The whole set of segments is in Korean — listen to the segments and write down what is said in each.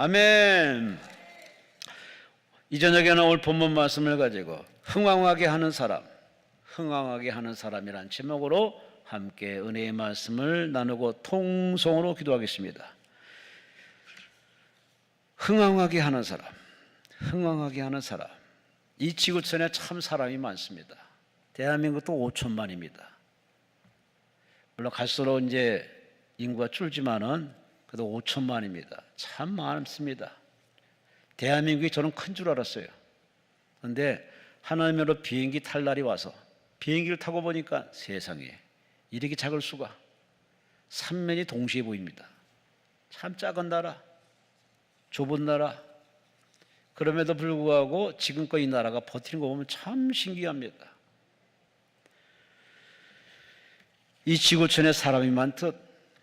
아멘. 이 저녁에는 오늘 본문 말씀을 가지고 흥왕하게 하는 사람, 흥왕하게 하는 사람이란 제목으로 함께 은혜의 말씀을 나누고 통성으로 기도하겠습니다. 흥왕하게 하는 사람, 흥왕하게 하는 사람. 이 지구촌에 참 사람이 많습니다. 대한민국도 5천만입니다. 물론 갈수록 이제 인구가 줄지만은 그래도 5천만입니다. 참 많습니다. 대한민국이 저는 큰 줄 알았어요. 그런데 하나님으로 비행기 탈 날이 와서 비행기를 타고 보니까 세상에 이렇게 작을 수가. 삼면이 동시에 보입니다. 참 작은 나라, 좁은 나라. 그럼에도 불구하고 지금껏 이 나라가 버티는 거 보면 참 신기합니다. 이 지구촌에 사람이 많듯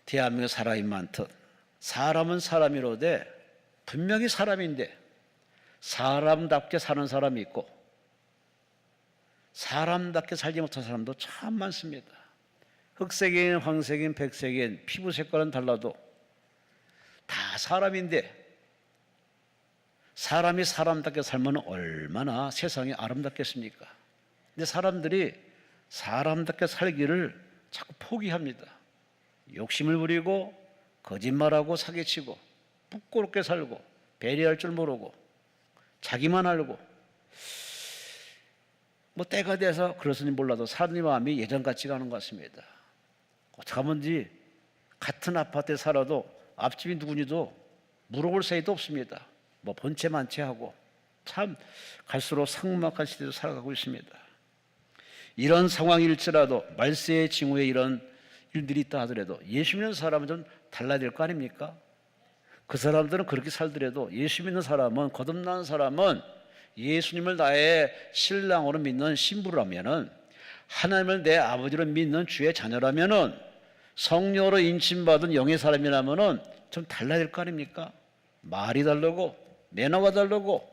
대한민국에 사람이 많듯 사람은 사람이로되 분명히 사람인데 사람답게 사는 사람이 있고 사람답게 살지 못한 사람도 참 많습니다. 흑색인, 황색인, 백색인, 피부 색깔은 달라도 다 사람인데 사람이 사람답게 살면 얼마나 세상이 아름답겠습니까? 근데 사람들이 사람답게 살기를 자꾸 포기합니다. 욕심을 부리고 거짓말하고 사기치고 부끄럽게 살고 배려할 줄 모르고 자기만 알고 뭐 때가 돼서 그렇으니 몰라도 사람의 마음이 예전 같지가 않은 것 같습니다. 어떡하면지 같은 아파트에 살아도 앞집이 누구니도 물어볼 사이도 없습니다. 뭐 번체만체하고 참 갈수록 삭막한 시대로 살아가고 있습니다. 이런 상황일지라도 말세의 징후에 이런 일들이 있다 하더라도 예수 믿는 사람은 좀 달라야 될 거 아닙니까? 그 사람들은 그렇게 살더라도 예수 믿는 사람은, 거듭난 사람은 예수님을 나의 신랑으로 믿는 신부라면은, 하나님을 내 아버지로 믿는 주의 자녀라면은, 성령으로 인침받은 영의 사람이라면은 좀 달라야 될 거 아닙니까? 말이 다르고 매너가 다르고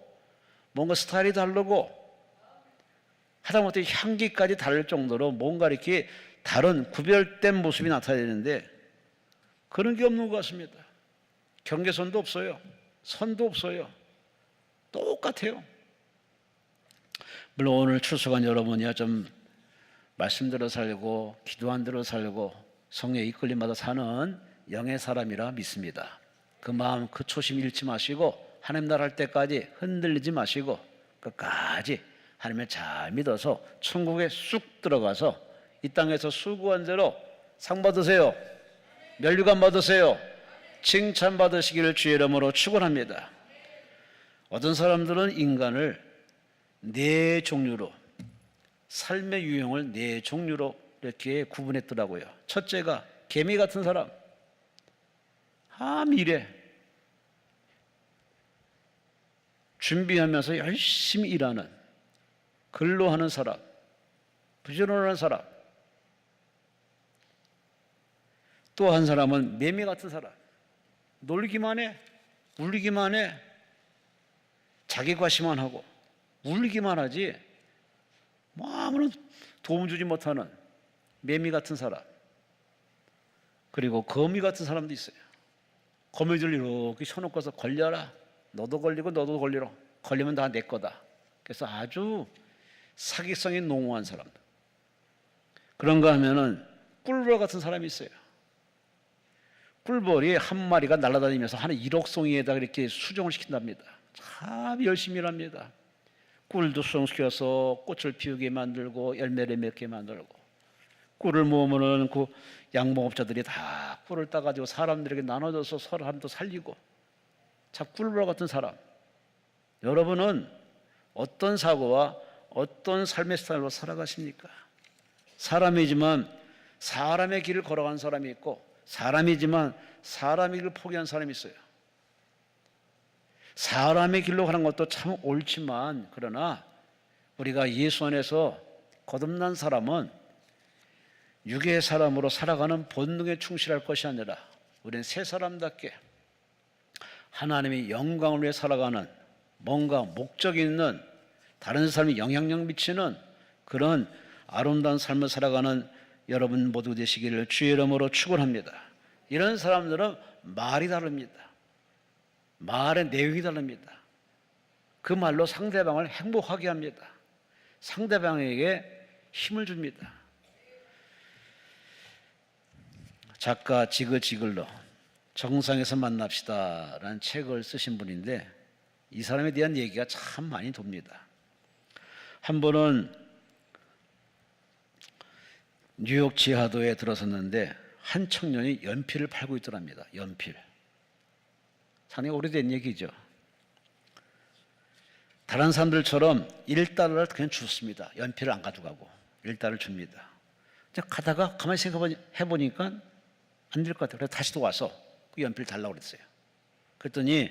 뭔가 스타일이 다르고 하다못해 향기까지 다를 정도로 뭔가 이렇게 다른 구별된 모습이 나타나야 되는데 그런 게 없는 것 같습니다. 경계선도 없어요. 선도 없어요. 똑같아요. 물론 오늘 출석한 여러분이야 좀 말씀대로 살고 기도한 대로 살고 성령의 이끌림받아 사는 영의 사람이라 믿습니다. 그 마음 그 초심 잃지 마시고 하나님 나라 할 때까지 흔들리지 마시고 끝까지 하나님을 잘 믿어서 천국에 쑥 들어가서 이 땅에서 수고한 대로 상 받으세요. 면류관 받으세요. 칭찬 받으시기를 주의 이름으로 축원합니다. 어떤 사람들은 인간을 네 종류로, 삶의 유형을 네 종류로 이렇게 구분했더라고요. 첫째가 개미 같은 사람, 미래 준비하면서 열심히 일하는, 근로하는 사람, 부지런한 사람. 또 한 사람은 매미 같은 사람, 놀기만 해, 울기만 해, 자기 과시만 하고 울기만 하지 뭐 아무런 도움 주지 못하는 매미 같은 사람. 그리고 거미 같은 사람도 있어요. 거미줄 이렇게 쳐놓고서 걸려라, 너도 걸리고 너도 걸리라, 걸리면 다 내 거다. 그래서 아주 사기성이 농후한 사람들. 그런가 하면은 꿀벌 같은 사람이 있어요. 꿀벌이 한 마리가 날아다니면서 한 1억 송이에다 이렇게 수정을 시킨답니다. 참 열심히 일합니다. 꿀도 수정시켜서 꽃을 피우게 만들고 열매를 맺게 만들고, 꿀을 모으면은 그 양봉업자들이 다 꿀을 따가지고 사람들에게 나눠줘서 사람도 살리고. 참 꿀벌 같은 사람. 여러분은 어떤 사고와 어떤 삶의 스타일로 살아가십니까? 사람이지만 사람의 길을 걸어간 사람이 있고, 사람이지만 사람의 길을 포기한 사람이 있어요. 사람의 길로 가는 것도 참 옳지만, 그러나 우리가 예수 안에서 거듭난 사람은 육의 사람으로 살아가는 본능에 충실할 것이 아니라 우리는 새 사람답게 하나님의 영광을 위해 살아가는, 뭔가 목적이 있는, 다른 사람이 영향력 미치는 그런 아름다운 삶을 살아가는 여러분 모두 되시기를 주의 이름으로 축원합니다. 이런 사람들은 말이 다릅니다. 말의 내용이 다릅니다. 그 말로 상대방을 행복하게 합니다. 상대방에게 힘을 줍니다. 작가 지그 지글러 정상에서 만납시다 라는 책을 쓰신 분인데 이 사람에 대한 얘기가 참 많이 돕니다. 한 번은 뉴욕 지하도에 들어섰는데 한 청년이 연필을 팔고 있더랍니다. 연필. 상당히 오래된 얘기죠. 다른 사람들처럼 1달러를 그냥 줬습니다. 연필을 안 가져가고 1달러를 줍니다. 가다가 가만히 생각해보니까 안 될 것 같아요. 그래서 다시 또 와서 그 연필 달라고 그랬어요. 그랬더니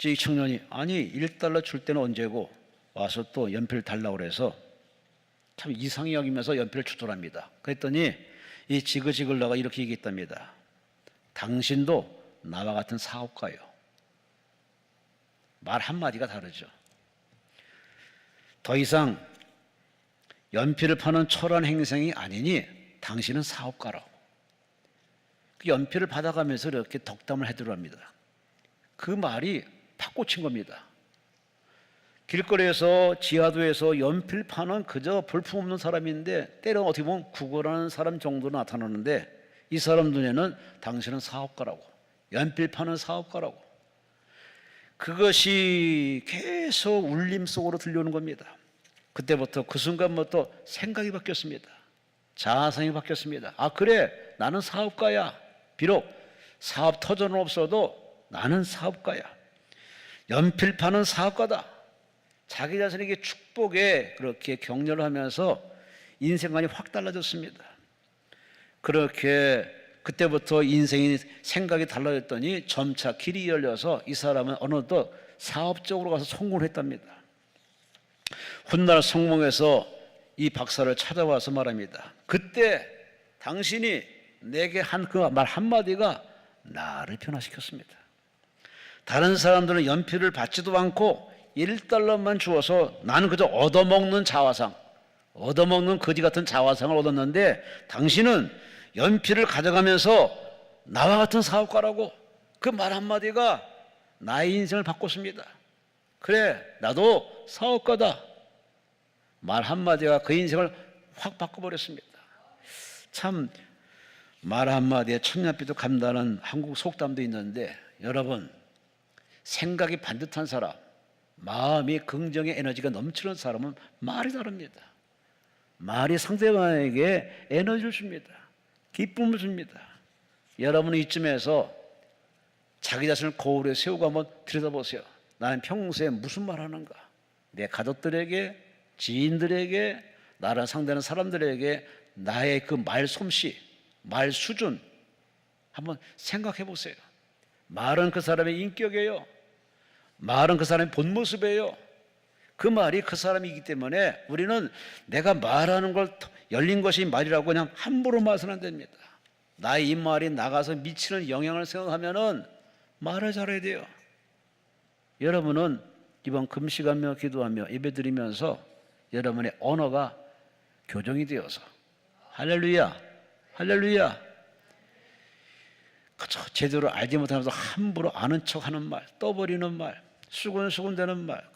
이 청년이 아니 1달러 줄 때는 언제고 와서 또 연필 달라고 그래서 참 이상히 여기면서 연필을 주더랍니다. 그랬더니 이 지그지글러가 이렇게 얘기했답니다. 당신도 나와 같은 사업가요. 말 한마디가 다르죠. 더 이상 연필을 파는 초라한 행생이 아니니 당신은 사업가라고. 그 연필을 받아가면서 이렇게 덕담을 해드립니다. 그 말이 팍 꽂힌 겁니다. 길거리에서 지하도에서 연필 파는 그저 볼품없는 사람인데 때로 어떻게 보면 구걸하는 사람 정도로 나타나는데 이 사람 눈에는 당신은 사업가라고, 연필 파는 사업가라고. 그것이 계속 울림 속으로 들려오는 겁니다. 그때부터 그 순간부터 생각이 바뀌었습니다. 자아성이 바뀌었습니다. 아 그래 나는 사업가야. 비록 사업 터전은 없어도 나는 사업가야. 연필 파는 사업가다. 자기 자신에게 축복에 그렇게 격려를 하면서 인생관이 확 달라졌습니다. 그렇게 그때부터 인생이 생각이 달라졌더니 점차 길이 열려서 이 사람은 어느덧 사업적으로 가서 성공을 했답니다. 훗날 성공해서 이 박사를 찾아와서 말합니다. 그때 당신이 내게 한 그 말 한마디가 나를 변화시켰습니다. 다른 사람들은 연필을 받지도 않고 1달러만 주어서 나는 그저 얻어먹는 자화상, 얻어먹는 거지 같은 자화상을 얻었는데 당신은 연필을 가져가면서 나와 같은 사업가라고. 그 말 한마디가 나의 인생을 바꿨습니다. 그래 나도 사업가다. 말 한마디가 그 인생을 확 바꿔버렸습니다. 참 말 한마디에 천냥빚도 감다는 한국 속담도 있는데 여러분 생각이 반듯한 사람, 마음이 긍정의 에너지가 넘치는 사람은 말이 다릅니다. 말이 상대방에게 에너지를 줍니다. 기쁨을 줍니다. 여러분은 이쯤에서 자기 자신을 거울에 세우고 한번 들여다보세요. 나는 평소에 무슨 말 하는가? 내 가족들에게, 지인들에게, 나를 상대하는 사람들에게 나의 그 말솜씨, 말 수준 한번 생각해 보세요. 말은 그 사람의 인격이에요. 말은 그 사람의 본 모습이에요. 그 말이 그 사람이기 때문에 우리는 내가 말하는 걸 열린 것이 말이라고 그냥 함부로 말해서는 안 됩니다. 나의 이 말이 나가서 미치는 영향을 생각하면은 말을 잘해야 돼요. 여러분은 이번 금식하며 기도하며 예배드리면서 여러분의 언어가 교정이 되어서 할렐루야 할렐루야 그저 제대로 알지 못하면서 함부로 아는 척하는 말, 떠버리는 말, 수군수군대는 말,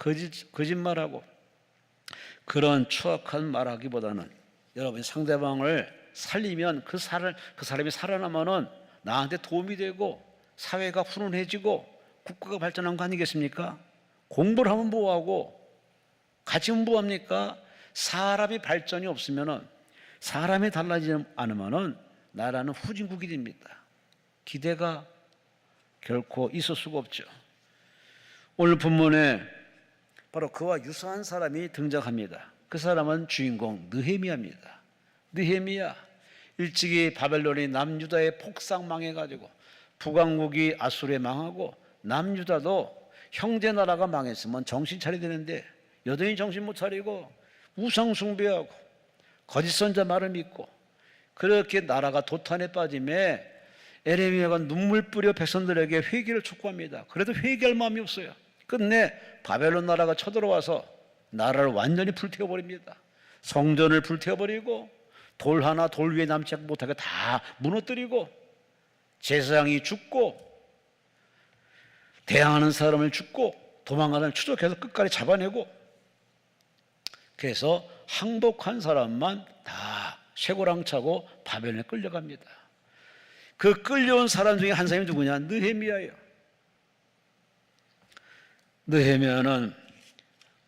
거짓말하고 그런 추악한 말하기보다는 여러분이 상대방을 살리면 그 사람이 살아나면은 나한테 도움이 되고 사회가 훈훈해지고 국가가 발전한 거 아니겠습니까? 공부를 하면 뭐하고 가지면 뭐합니까? 사람이 발전이 없으면은 사람이 달라지지 않으면은 나라는 후진국이 됩니다. 기대가 결코 있을 수가 없죠. 오늘 본문에 바로 그와 유사한 사람이 등장합니다. 그 사람은 주인공 느헤미야입니다. 느헤미야 일찍이 바벨론이 남유다의 폭삭 망해가지고 북왕국이 아수르에 망하고 남유다도 형제 나라가 망했으면 정신 차려야 되는데 여전히 정신 못 차리고 우상 숭배하고 거짓 선자 말을 믿고 그렇게 나라가 도탄에 빠짐에 에레미야가 눈물 뿌려 백성들에게 회개를 촉구합니다. 그래도 회개할 마음이 없어요. 끝내 바벨론 나라가 쳐들어와서 나라를 완전히 불태워버립니다. 성전을 불태워버리고 돌 하나 돌 위에 남지 못하게 다 무너뜨리고 제사장이 죽고 대항하는 사람을 죽고 도망가는 사람을 추적해서 끝까지 잡아내고, 그래서 항복한 사람만 다 쇠고랑차고 바벨론에 끌려갑니다. 그 끌려온 사람 중에 한 사람이 누구냐? 느헤미야예요. 느헤미야는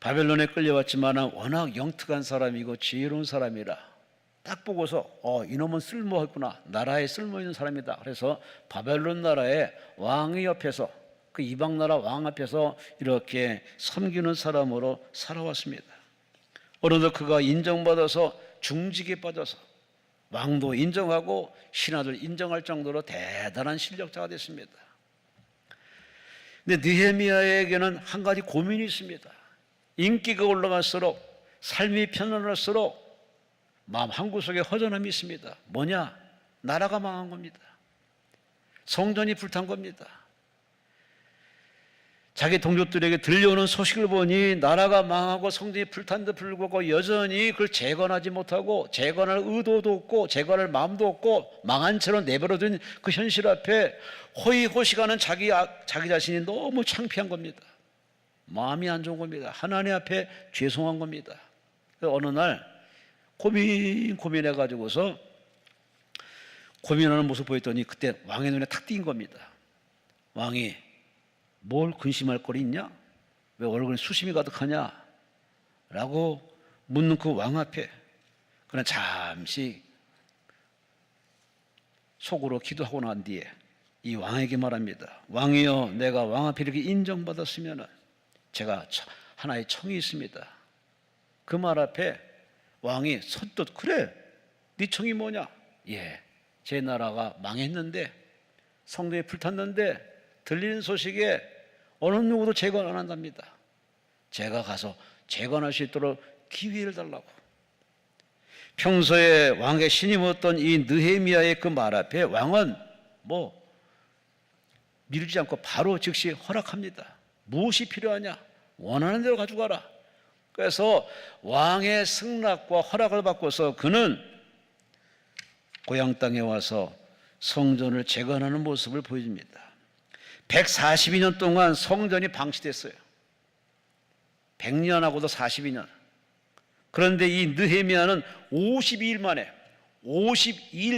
바벨론에 끌려왔지만 워낙 영특한 사람이고 지혜로운 사람이라 딱 보고서 이놈은 쓸모있구나, 나라에 쓸모있는 사람이다. 그래서 바벨론 나라의 왕의 옆에서, 그 이방 나라 왕 앞에서 이렇게 섬기는 사람으로 살아왔습니다. 어느덧 그가 인정받아서 중직에 빠져서 왕도 인정하고 신하들 인정할 정도로 대단한 실력자가 됐습니다. 근데 느헤미야에게는 한 가지 고민이 있습니다. 인기가 올라갈수록, 삶이 편안할수록 마음 한구석에 허전함이 있습니다. 뭐냐? 나라가 망한 겁니다. 성전이 불탄 겁니다. 자기 동족들에게 들려오는 소식을 보니 나라가 망하고 성전이 불탄 데 불구하고 여전히 그걸 재건하지 못하고, 재건할 의도도 없고 재건할 마음도 없고 망한 채로 내버려둔 그 현실 앞에 호의호식하는 자기 자신이 너무 창피한 겁니다. 마음이 안 좋은 겁니다. 하나님 앞에 죄송한 겁니다. 어느 날 고민해가지고서 고민하는 모습 보였더니 그때 왕의 눈에 탁 띈 겁니다. 왕이 뭘 근심할 거리 있냐? 왜 얼굴에 수심이 가득하냐? 라고 묻는 그 왕 앞에 그는 잠시 속으로 기도하고 난 뒤에 이 왕에게 말합니다. 왕이여, 내가 왕 앞에 이렇게 인정받았으면 제가 하나의 청이 있습니다. 그 말 앞에 왕이 선뜻, 그래, 네 청이 뭐냐? 예, 제 나라가 망했는데, 성전이 불탔는데 들리는 소식에 어느 누구도 재건 안 한답니다. 제가 가서 재건할 수 있도록 기회를 달라고. 평소에 왕에게 신임었던 이 느헤미야의 그 말 앞에 왕은 미루지 않고 바로 즉시 허락합니다. 무엇이 필요하냐? 원하는 대로 가져가라. 그래서 왕의 승낙과 허락을 받고서 그는 고향 땅에 와서 성전을 재건하는 모습을 보여줍니다. 142년 동안 성전이 방치됐어요. 100년하고도 42년. 그런데 이 느헤미야는 52일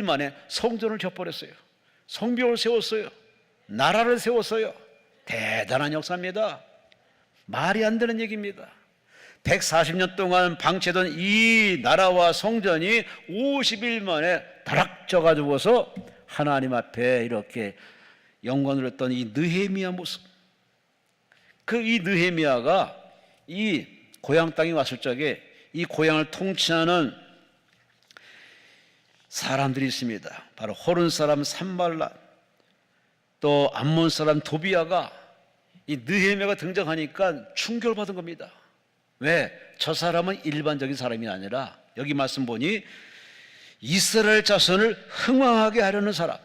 만에 성전을 져버렸어요. 성벽을 세웠어요. 나라를 세웠어요. 대단한 역사입니다. 말이 안 되는 얘기입니다. 140년 동안 방치된 이 나라와 성전이 50일 만에 다락져가지고서 하나님 앞에 이렇게 영광을 했던 이 느헤미야 모습. 이 느헤미야가 이 고향 땅에 왔을 적에 이 고향을 통치하는 사람들이 있습니다. 바로 호른 사람 산발랏, 또 암몬 사람 도비야가 이 느헤미야가 등장하니까 충격을 받은 겁니다. 왜? 저 사람은 일반적인 사람이 아니라 여기 말씀 보니 이스라엘 자손을 흥왕하게 하려는 사람.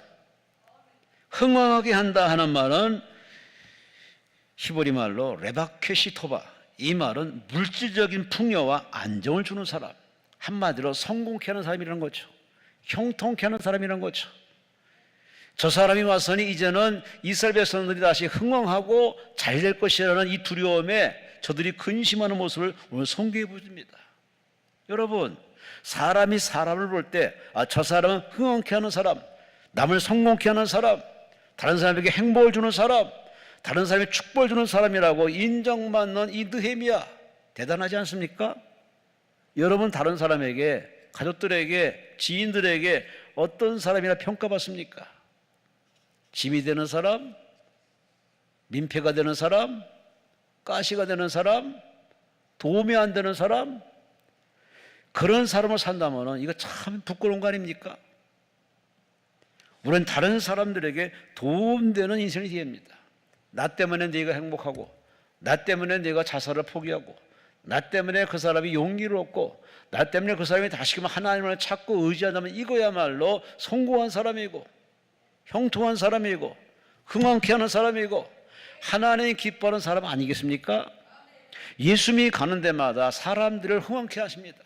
흥왕하게 한다 하는 말은 히브리 말로 레바케시토바, 이 말은 물질적인 풍요와 안정을 주는 사람, 한마디로 성공케 하는 사람이라는 거죠. 형통케 하는 사람이라는 거죠. 저 사람이 와서는 이제는 이스라엘 백성들이 다시 흥왕하고 잘 될 것이라는 이 두려움에 저들이 근심하는 모습을 오늘 성경에 보여줍니다. 여러분, 사람이 사람을 볼 때 저 사람은 흥왕케 하는 사람, 남을 성공케 하는 사람, 다른 사람에게 행복을 주는 사람, 다른 사람에게 축복을 주는 사람이라고 인정받는 이 느헤미야, 대단하지 않습니까? 여러분, 다른 사람에게, 가족들에게, 지인들에게 어떤 사람이나 평가받습니까? 짐이 되는 사람, 민폐가 되는 사람, 가시가 되는 사람, 도움이 안 되는 사람, 그런 사람을 산다면 이거 참 부끄러운 거 아닙니까? 우리는 다른 사람들에게 도움되는 인생이 되어야 합니다. 나 때문에 네가 행복하고, 나 때문에 네가 자살을 포기하고, 나 때문에 그 사람이 용기를 얻고, 나 때문에 그 사람이 다시금 하나님을 찾고 의지하다면 이거야말로 성공한 사람이고, 형통한 사람이고, 흥왕케 하는 사람이고, 하나님이 기뻐하는 사람 아니겠습니까? 예수님이 가는 데마다 사람들을 흥왕케 하십니다.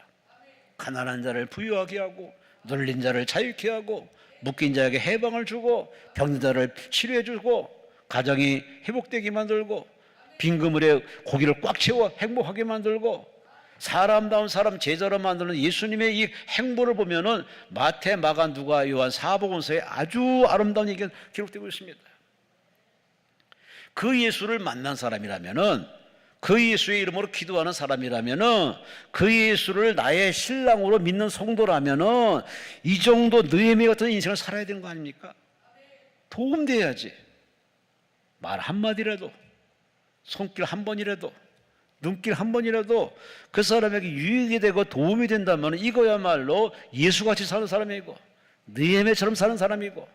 가난한 자를 부유하게 하고, 눌린 자를 자유케 하고, 묶인 자에게 해방을 주고, 병든 자를 치료해 주고, 가정이 회복되게 만들고 빈 그물에 고기를 꽉 채워 행복하게 만들고 사람다운 사람 제자로 만드는 예수님의 이 행보를 보면은 마태, 마가, 누가, 요한 사복음서에 아주 아름다운 얘기가 기록되고 있습니다. 그 예수를 만난 사람이라면은, 그 예수의 이름으로 기도하는 사람이라면은, 그 예수를 나의 신랑으로 믿는 성도라면은 이 정도 느헤미야 같은 인생을 살아야 되는 거 아닙니까? 도움돼야지. 말 한마디라도, 손길 한 번이라도, 눈길 한 번이라도 그 사람에게 유익이 되고 도움이 된다면 이거야말로 예수같이 사는 사람이고 느헤미야처럼 사는 사람이고,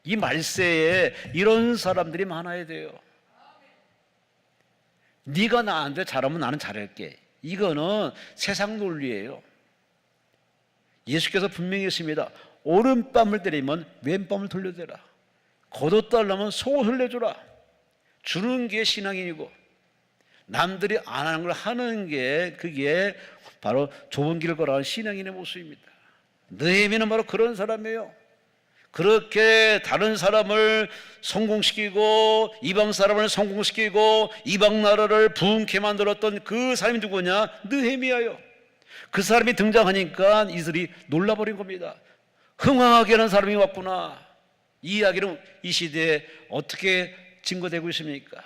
이 말세에 이런 사람들이 많아야 돼요. 네가 나한테 잘하면 나는 잘할게, 이거는 세상 논리예요. 예수께서 분명히 했습니다. 오른뺨을 때리면 왼뺨을 돌려대라. 걷어달라면 속옷을 내주라. 주는 게 신앙인이고 남들이 안 하는 걸 하는 게, 그게 바로 좁은 길을 걸어가는 신앙인의 모습입니다. 느헤미야는 바로 그런 사람이에요. 그렇게 다른 사람을 성공시키고 이방 사람을 성공시키고 이방 나라를 부흥케 만들었던 그 사람이 누구냐? 느헤미야요. 그 사람이 등장하니까 이들이 놀라버린 겁니다. 흥황하게 하는 사람이 왔구나. 이 이야기는 이 시대에 어떻게 증거되고 있습니까?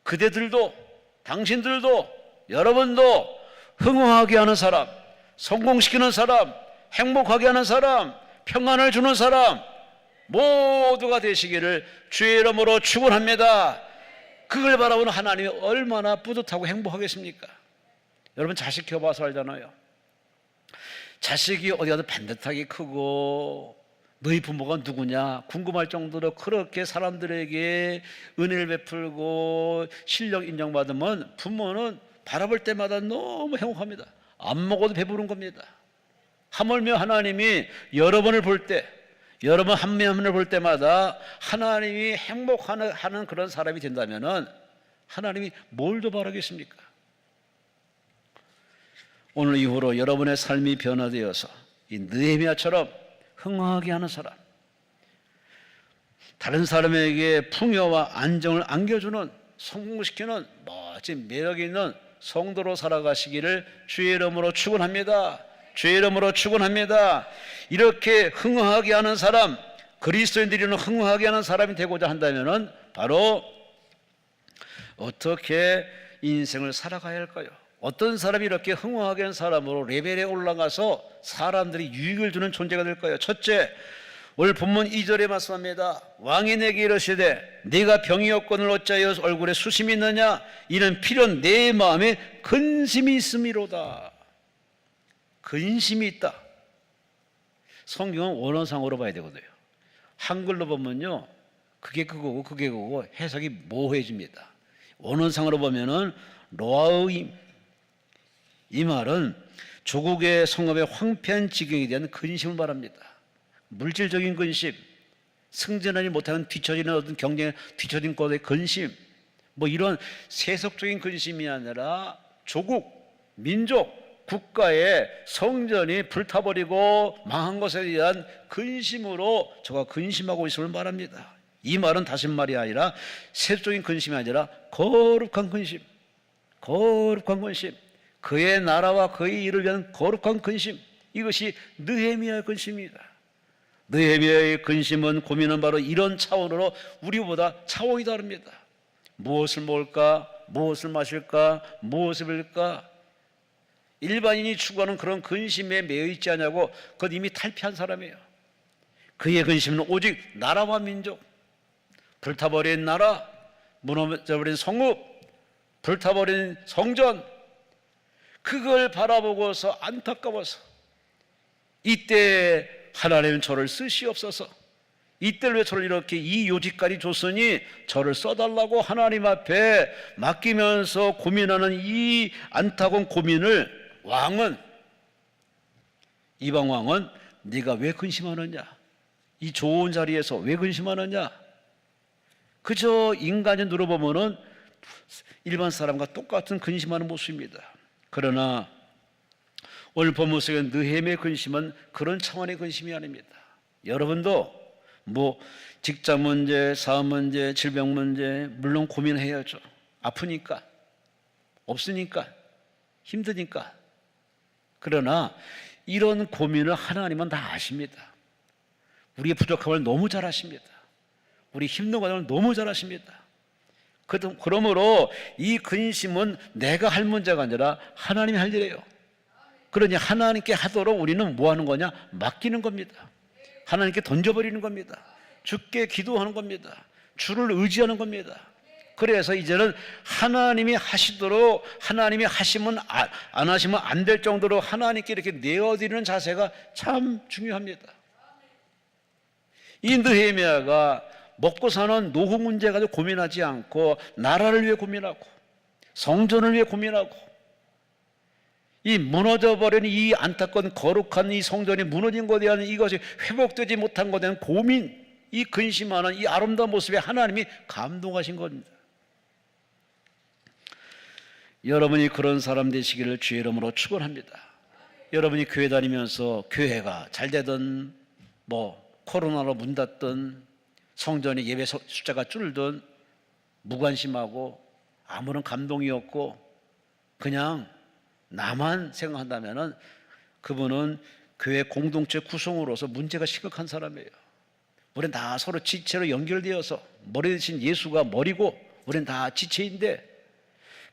그대들도, 당신들도, 여러분도 흥황하게 하는 사람, 성공시키는 사람, 행복하게 하는 사람, 평안을 주는 사람 모두가 되시기를 주의 이름으로 축원합니다. 그걸 바라보는 하나님이 얼마나 뿌듯하고 행복하겠습니까? 여러분 자식 키워봐서 알잖아요. 자식이 어디 가서 반듯하게 크고 너희 부모가 누구냐 궁금할 정도로 그렇게 사람들에게 은혜를 베풀고 실력 인정받으면 부모는 바라볼 때마다 너무 행복합니다. 안 먹어도 배부른 겁니다. 하물며 하나님이 여러분을 볼 때, 여러분 한 명을 볼 때마다 하나님이 행복하는 그런 사람이 된다면은 하나님이 뭘 더 바라겠습니까? 오늘 이후로 여러분의 삶이 변화되어서 이 느헤미야처럼 흥황하게 하는 사람, 다른 사람에게 풍요와 안정을 안겨주는, 성공시키는 멋진 매력 있는 성도로 살아가시기를 주의 이름으로 축원합니다. 주의 이름으로 축원합니다. 이렇게 흥황하게 하는 사람, 그리스도인들이는 흥황하게 하는 사람이 되고자 한다면은 바로 어떻게 인생을 살아가야 할까요? 어떤 사람이 이렇게 흥황하게 하는 사람으로 레벨에 올라가서 사람들이 유익을 주는 존재가 될까요? 첫째, 오늘 본문 2절에 말씀합니다. 왕이 내게 이르시되 네가 병이 없거늘 어찌하여 얼굴에 수심이 있느냐? 이는 필연 내 마음에 근심이 있음이로다. 근심이 있다. 성경은 원어상으로 봐야 되거든요. 한글로 보면요, 그게 그거고 그게 그거고 해석이 모호해집니다. 원어상으로 보면은 로아의, 이 말은 조국의 성읍의 황폐한 지경에 대한 근심을 말합니다. 물질적인 근심, 승진하지 못하는 뒤처지는 어떤 경쟁에 뒤처진 것의 근심, 뭐 이런 세속적인 근심이 아니라 조국, 민족, 국가의 성전이 불타버리고 망한 것에 대한 근심으로 저가 근심하고 있음을 말합니다. 이 말은 다시 말이 아니라 세속적인 근심이 아니라 거룩한 근심, 거룩한 근심, 그의 나라와 그의 일을 위한 거룩한 근심, 이것이 느헤미야의 근심입니다. 느헤미야의 근심은, 고민은 바로 이런 차원으로 우리보다 차원이 다릅니다. 무엇을 먹을까? 무엇을 마실까? 무엇을 입을까? 일반인이 추구하는 그런 근심에 매여 있지 않냐고, 그건 이미 탈피한 사람이에요. 그의 근심은 오직 나라와 민족, 불타버린 나라, 무너져버린 성읍, 불타버린 성전, 그걸 바라보고서 안타까워서 이때 하나님은 저를 쓰시옵소서, 이때를 왜 저를 이렇게 이 요직까지 줬으니 저를 써달라고 하나님 앞에 맡기면서 고민하는 이 안타까운 고민을 왕은, 이방 왕은 네가 왜 근심하느냐, 이 좋은 자리에서 왜 근심하느냐, 그저 인간이 누려보면은 일반 사람과 똑같은 근심하는 모습입니다. 그러나 오늘 본문 속의 느헤미야의 근심은 그런 차원의 근심이 아닙니다. 여러분도 뭐 직장 문제, 사업 문제, 질병 문제 물론 고민해야죠. 아프니까, 없으니까, 힘드니까. 그러나 이런 고민을 하나님은 다 아십니다. 우리의 부족함을 너무 잘 아십니다. 우리 힘든 과정을 너무 잘 아십니다. 그러므로 이 근심은 내가 할 문제가 아니라 하나님이 할 일이에요. 그러니 하나님께 하도록 우리는 뭐 하는 거냐? 맡기는 겁니다. 하나님께 던져버리는 겁니다. 주께 기도하는 겁니다. 주를 의지하는 겁니다. 그래서 이제는 하나님이 하시도록, 하나님이 하시면 안 하시면 안 될 정도로 하나님께 이렇게 내어드리는 자세가 참 중요합니다. 이 느헤미야가 먹고 사는 노후 문제 가지고 고민하지 않고 나라를 위해 고민하고 성전을 위해 고민하고 이 무너져버린 이 안타까운 거룩한 이 성전이 무너진 것에 대한 이것이 회복되지 못한 것에 대한 고민, 이 근심하는 이 아름다운 모습에 하나님이 감동하신 겁니다. 여러분이 그런 사람 되시기를 주의 이름으로 축원합니다. 여러분이 교회 다니면서 교회가 잘 되든 뭐 코로나로 문 닫든 성전의 예배 숫자가 줄든 무관심하고 아무런 감동이 없고 그냥 나만 생각한다면 그분은 교회 공동체 구성으로서 문제가 심각한 사람이에요. 우리는 다 서로 지체로 연결되어서 머리 대신 예수가 머리고 우리는 다 지체인데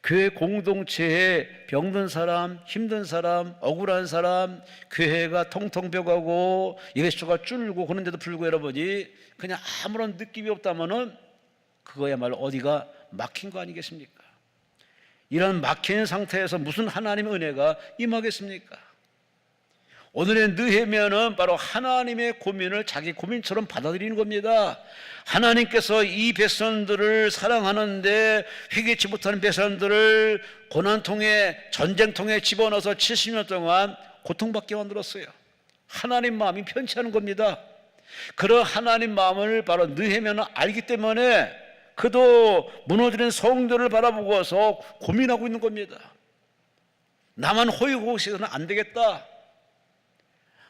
교회 공동체에 병든 사람, 힘든 사람, 억울한 사람, 교회가 텅텅 벼가고 예배수가 줄고 그런데도 불구하고 여러분이 그냥 아무런 느낌이 없다면은 그거야말로 어디가 막힌 거 아니겠습니까? 이런 막힌 상태에서 무슨 하나님의 은혜가 임하겠습니까? 오늘의 느헤미야는 바로 하나님의 고민을 자기 고민처럼 받아들이는 겁니다. 하나님께서 이 백성들을 사랑하는데 회개치 못하는 백성들을 고난통에 전쟁통에 집어넣어서 70년 동안 고통받게 만들었어요. 하나님 마음이 편치 않은 겁니다. 그런 하나님 마음을 바로 느헤미야는 알기 때문에 그도 무너지는 성전을 바라보고서 고민하고 있는 겁니다. 나만 호의호식해서는 안 되겠다.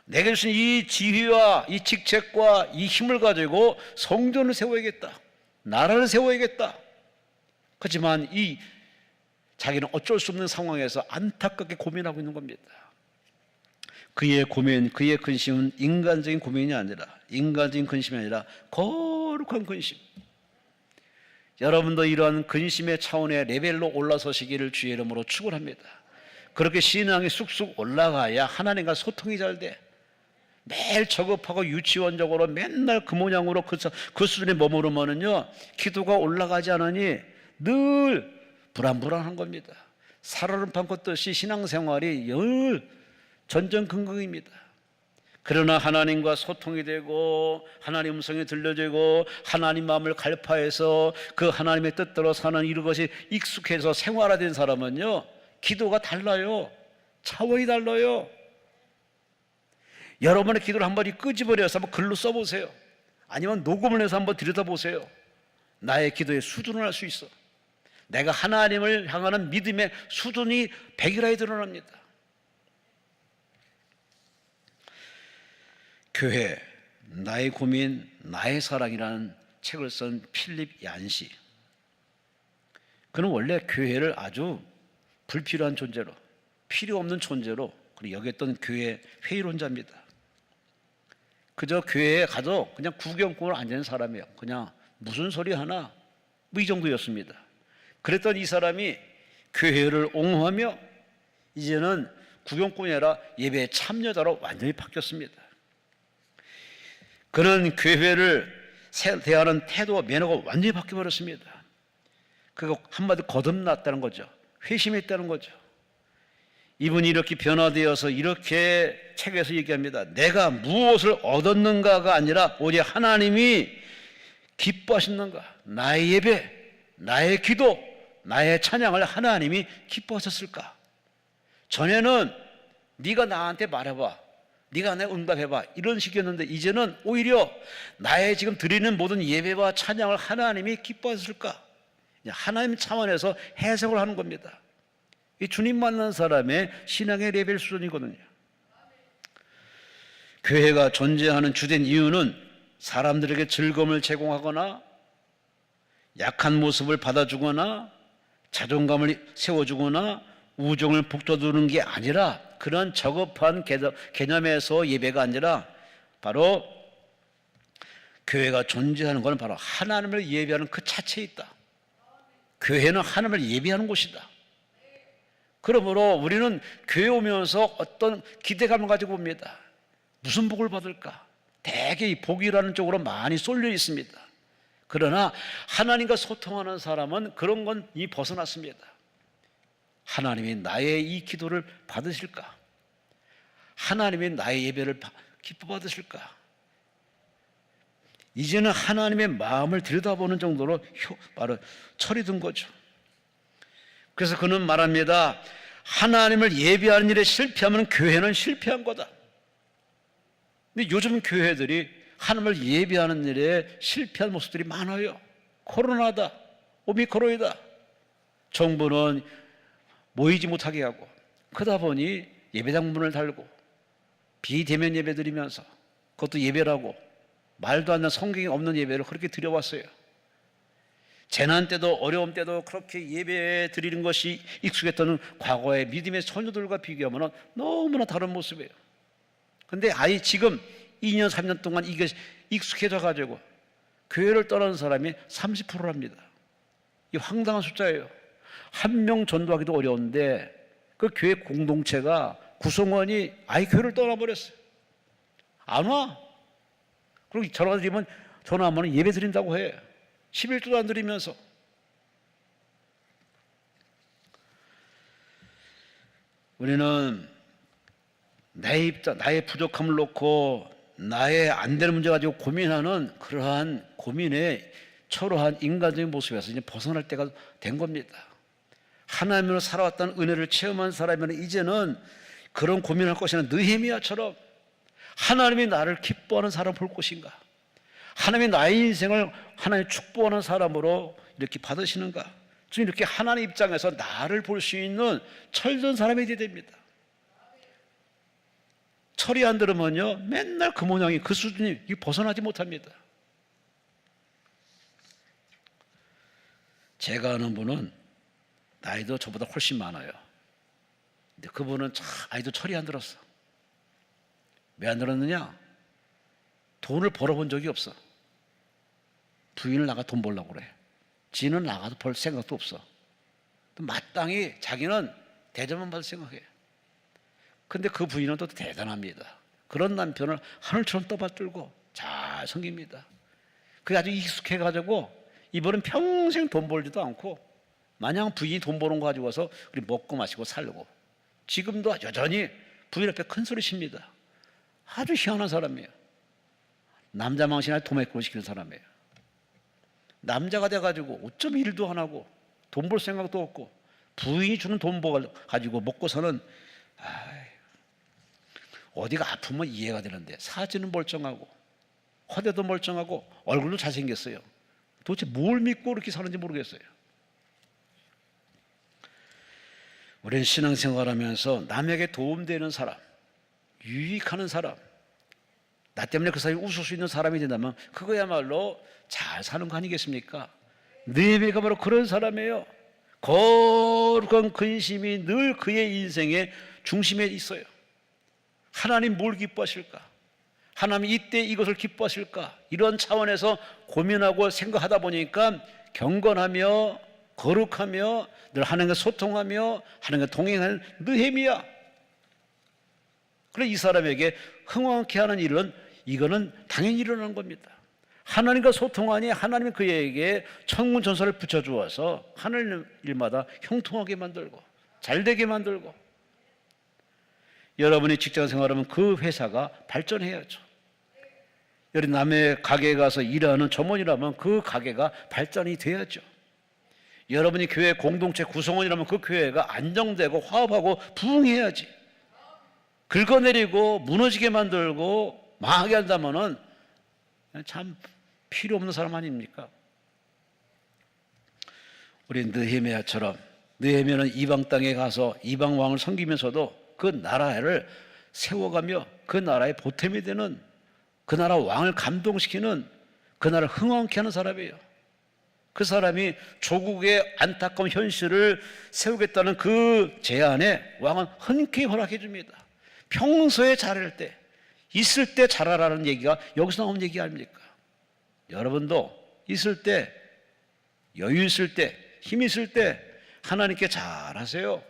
내게 주신 이 지휘와 이 직책과 이 힘을 가지고 성전을 세워야겠다. 나라를 세워야겠다. 하지만 이 자기는 어쩔 수 없는 상황에서 안타깝게 고민하고 있는 겁니다. 그의 고민, 그의 근심은 인간적인 고민이 아니라 인간적인 근심이 아니라 거룩한 근심. 여러분도 이러한 근심의 차원의 레벨로 올라서시기를 주의 이름으로 축원합니다. 그렇게 신앙이 쑥쑥 올라가야 하나님과 소통이 잘 돼. 매일 저급하고 유치원적으로 맨날 그 모양으로 그 수준에 머무르면은요 기도가 올라가지 않으니 늘 불안불안한 겁니다. 살얼음판 걷듯이 신앙생활이 늘 전전긍긍입니다. 그러나 하나님과 소통이 되고 하나님 음성이 들려지고 하나님 마음을 갈파해서 그 하나님의 뜻대로 사는 이것이 익숙해서 생활화된 사람은요 기도가 달라요. 차원이 달라요. 여러분의 기도를 한번 끄집어내서 한번 글로 써보세요. 아니면 녹음을 해서 한번 들여다보세요. 나의 기도의 수준을 알 수 있어. 내가 하나님을 향하는 믿음의 수준이 백일하에 드러납니다. 교회, 나의 고민, 나의 사랑이라는 책을 쓴 필립 얀시. 그는 원래 교회를 아주 불필요한 존재로, 필요 없는 존재로 여겼던 교회 회의론자입니다. 그저 교회에 가도 그냥 구경꾼으로 앉는 사람이에요. 그냥 무슨 소리 하나 뭐 이 정도였습니다. 그랬던 이 사람이 교회를 옹호하며 이제는 구경꾼이 아니라 예배에 참여자로 완전히 바뀌었습니다. 그런 교회를 대하는 태도와 매너가 완전히 바뀌어버렸습니다. 그거 한마디로 거듭났다는 거죠. 회심했다는 거죠. 이분이 이렇게 변화되어서 이렇게 책에서 얘기합니다. 내가 무엇을 얻었는가가 아니라 오직 하나님이 기뻐하시는가. 나의 예배, 나의 기도, 나의 찬양을 하나님이 기뻐하셨을까. 전에는 네가 나한테 말해봐, 네가 내 응답해봐 이런 식이었는데 이제는 오히려 나의 지금 드리는 모든 예배와 찬양을 하나님이 기뻐하셨을까. 하나님 차원에서 해석을 하는 겁니다. 이 주님 만난 사람의 신앙의 레벨 수준이거든요. 교회가 존재하는 주된 이유는 사람들에게 즐거움을 제공하거나 약한 모습을 받아주거나 자존감을 세워주거나 우정을 북돋우는 게 아니라 그런 저급한 개념에서 예배가 아니라 바로 교회가 존재하는 것은 바로 하나님을 예배하는 그 자체에 있다. 교회는 하나님을 예배하는 곳이다. 그러므로 우리는 교회 오면서 어떤 기대감을 가지고 옵니다. 무슨 복을 받을까? 대개 이 복이라는 쪽으로 많이 쏠려 있습니다. 그러나 하나님과 소통하는 사람은 그런 건 이미 벗어났습니다. 하나님이 나의 이 기도를 받으실까? 하나님이 나의 예배를 기뻐 받으실까? 이제는 하나님의 마음을 들여다보는 정도로 바로 철이 든 거죠. 그래서 그는 말합니다. 하나님을 예배하는 일에 실패하면 교회는 실패한 거다. 근데 요즘 교회들이 하나님을 예배하는 일에 실패한 모습들이 많아요. 코로나다, 오미크론이다. 정부는 모이지 못하게 하고 그러다 보니 예배당 문을 달고 비대면 예배 드리면서 그것도 예배라고 말도 안 되는 성경이 없는 예배를 그렇게 드려왔어요. 재난 때도 어려움 때도 그렇게 예배 드리는 것이 익숙했던 과거의 믿음의 소녀들과 비교하면 너무나 다른 모습이에요. 그런데 아예 지금 2년 3년 동안 이게 익숙해져 가지고 교회를 떠나는 사람이 30%랍니다. 이 황당한 숫자예요. 한 명 전도하기도 어려운데 그 교회 공동체가 구성원이 아예 교회를 떠나버렸어요. 안 와. 그리고 전화하면 예배 드린다고 해. 11조도 안 드리면서. 우리는 나의 입장, 나의 부족함을 놓고 나의 안 되는 문제 가지고 고민하는 그러한 고민에 초라한 인간적인 모습에서 이제 벗어날 때가 된 겁니다. 하나님으로 살아왔다는 은혜를 체험한 사람이면 이제는 그런 고민할 것이 아니라 느헤미야처럼 하나님이 나를 기뻐하는 사람 볼 것인가? 하나님이 나의 인생을 하나님 축복하는 사람으로 이렇게 받으시는가? 좀 이렇게 하나님 입장에서 나를 볼 수 있는 철든 사람이 되어야 됩니다. 철이 안 들으면요 맨날 그 모양이 그 수준이 벗어나지 못합니다. 제가 아는 분은 나이도 저보다 훨씬 많아요. 근데 그분은 아이도 철이 안 들었어. 왜 안 들었느냐? 돈을 벌어본 적이 없어. 부인을 나가 돈 벌려고 그래. 지는 나가도 벌 생각도 없어. 마땅히 자기는 대접만 받을 생각해. 근데 그 부인은 또 대단합니다. 그런 남편을 하늘처럼 떠받들고 잘 섬깁니다. 그게 아주 익숙해가지고 이번엔 평생 돈 벌지도 않고 마냥 부인이 돈 버는 거 가지고 와서 우리 먹고 마시고 살고 지금도 여전히 부인 앞에 큰 소리 칩니다. 아주 희한한 사람이에요. 남자 망신할 도매꾼을 시키는 사람이에요. 남자가 돼가지고 어쩜 일도 안 하고 돈 벌 생각도 없고 부인이 주는 돈 가지고 먹고 사는 어디가 아프면 이해가 되는데 사진은 멀쩡하고 허대도 멀쩡하고 얼굴도 잘생겼어요. 도대체 뭘 믿고 그렇게 사는지 모르겠어요. 우리는 신앙생활하면서 남에게 도움되는 사람, 유익하는 사람, 나 때문에 그 사람이 웃을 수 있는 사람이 된다면 그거야말로 잘 사는 거 아니겠습니까? 느헤미야가 바로 그런 사람이에요. 거룩한 근심이 늘 그의 인생의 중심에 있어요. 하나님 뭘 기뻐하실까? 하나님 이때 이것을 기뻐하실까? 이런 차원에서 고민하고 생각하다 보니까 경건하며 거룩하며 늘 하나님과 소통하며 하나님과 동행하는 느헤미야. 그래 이 사람에게 흥황케 하는 일은 이거는 당연히 일어나는 겁니다. 하나님과 소통하니 하나님이 그에게 천군 천사를 붙여주어서 하늘 일마다 형통하게 만들고 잘되게 만들고 여러분이 직장 생활하면 그 회사가 발전해야죠. 여러분 남의 가게에 가서 일하는 점원이라면 그 가게가 발전이 돼야죠. 여러분이 교회 공동체 구성원이라면 그 교회가 안정되고 화합하고 부흥해야지. 긁어내리고 무너지게 만들고 망하게 한다면은 참 필요 없는 사람 아닙니까? 우리 느헤미야처럼 느헤미야는 이방 땅에 가서 이방 왕을 섬기면서도 그 나라를 세워가며 그 나라의 보탬이 되는 그 나라 왕을 감동시키는, 그 나라를 흥왕케 하는 사람이에요. 그 사람이 조국의 안타까운 현실을 세우겠다는 그 제안에 왕은 흔쾌히 허락해 줍니다. 평소에 잘할 때, 있을 때 잘하라는 얘기가 여기서 나온 얘기 아닙니까? 여러분도 있을 때, 여유 있을 때, 힘 있을 때 하나님께 잘하세요.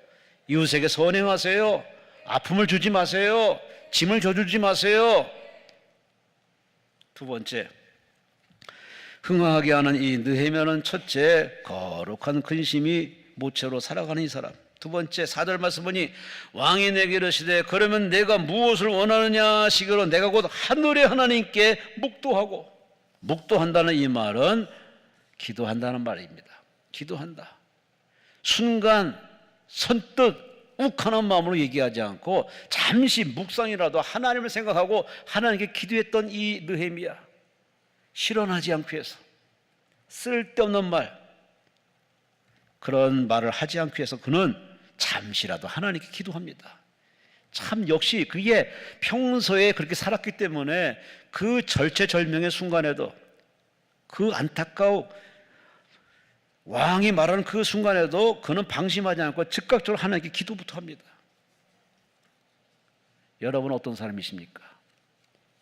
이웃에게 선행하세요. 아픔을 주지 마세요. 짐을 져주지 마세요. 두 번째, 흥황하게 하는 이 느헤미야는 첫째, 거룩한 근심이 모체로 살아가는 이 사람. 두 번째, 4절 말씀 보니 왕이 내게 이르시되 그러면 내가 무엇을 원하느냐 시기로 내가 곧 하늘의 하나님께 묵도하고, 묵도한다는 이 말은 기도한다는 말입니다. 기도한다. 순간 선뜻 욱하는 마음으로 얘기하지 않고 잠시 묵상이라도 하나님을 생각하고 하나님께 기도했던 이 느헤미야, 실언하지 않기 위해서, 쓸데없는 말, 그런 말을 하지 않기 위해서 그는 잠시라도 하나님께 기도합니다. 참 역시 그게 평소에 그렇게 살았기 때문에 그 절체절명의 순간에도, 그 안타까운 왕이 말하는 그 순간에도 그는 방심하지 않고 즉각적으로 하나님께 기도부터 합니다. 여러분은 어떤 사람이십니까?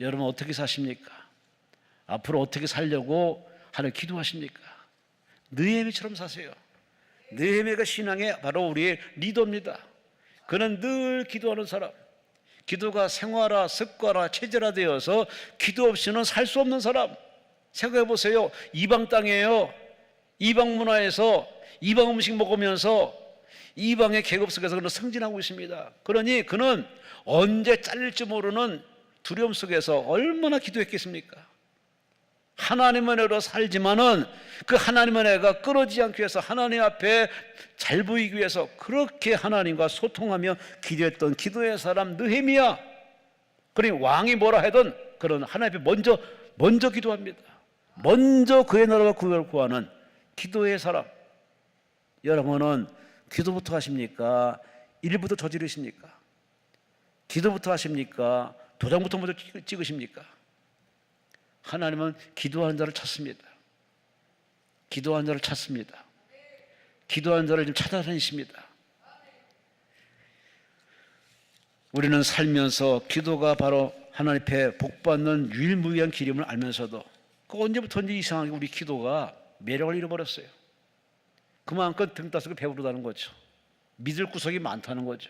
여러분 어떻게 사십니까? 앞으로 어떻게 살려고 하나님 기도하십니까? 느헤미야처럼 사세요. 느헤미야가 신앙의 바로 우리의 리더입니다. 그는 늘 기도하는 사람, 기도가 생활화, 습관화, 체질화되어서 기도 없이는 살 수 없는 사람. 생각해 보세요. 이방 땅이에요. 이방 문화에서 이방 음식 먹으면서 이방의 계급 속에서 그는 승진하고 있습니다. 그러니 그는 언제 잘릴지 모르는 두려움 속에서 얼마나 기도했겠습니까? 하나님의 은혜로 살지만은 그 하나님의 은혜가 끊어지지 않기 위해서 하나님 앞에 잘 보이기 위해서 그렇게 하나님과 소통하며 기도했던 기도의 사람 느헤미야. 그러니 왕이 뭐라 하든 그런 하나님 앞에 먼저 기도합니다. 먼저 그의 나라와 구원을 구하는 기도의 사람. 여러분은 기도부터 하십니까? 일부터 저지르십니까? 기도부터 하십니까? 도장부터 먼저 찍으십니까? 하나님은 기도하는 자를 찾습니다. 기도하는 자를 찾습니다. 기도하는 자를 지금 찾아다니십니다. 우리는 살면서 기도가 바로 하나님 앞에 복받는 유일무이한 길임을 알면서도 그 언제부터인지 이상하게 우리 기도가 매력을 잃어버렸어요. 그만큼 등따스게 배부르다는 거죠. 믿을 구석이 많다는 거죠.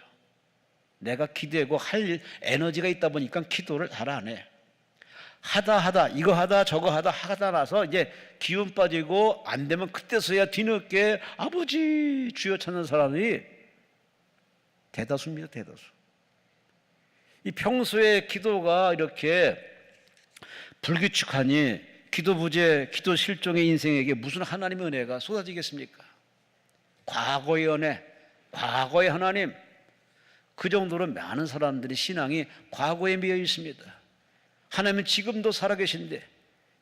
내가 기도하고 할 에너지가 있다 보니까 기도를 잘 안 해. 하다 이거 하다 저거 하다 나서 이제 기운 빠지고 안 되면 그때서야 뒤늦게 아버지 주여 찾는 사람이 대다수입니다. 대다수. 이 평소에 기도가 이렇게 불규칙하니 기도 부재, 기도 실종의 인생에게 무슨 하나님의 은혜가 쏟아지겠습니까? 과거의 은혜, 과거의 하나님, 그 정도로 많은 사람들이 신앙이 과거에 미어 있습니다. 하나님은 지금도 살아계신데,